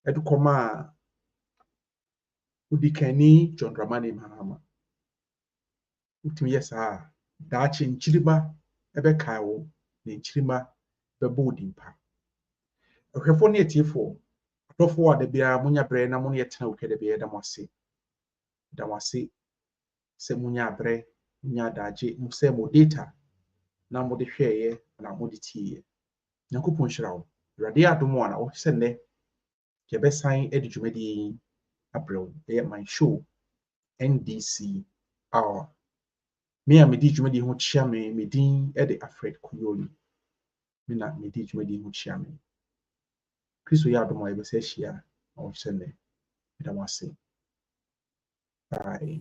edu koma udikani John Dramani Mahama utimi yesa da chi nchiriba ebe kawo ne nchirima bebo odimpa ohwefo ne etiefo atofo ade bia munya bre na mu ne yetena ukede bia da wase se munya bre munya daje mu se mo data na mo de hweye na mo de tie Yakupon Shroud, Radia Dumwana, or Sende, Kebesign Edjumedi April, MyShow NDC Hour. Me and Medijumedi who chame, Medin Eddie Afred Kuyoli. Mina Medijumedi who chame. Chris Yadoma Ebeseshia or Sende, it was say. Bye.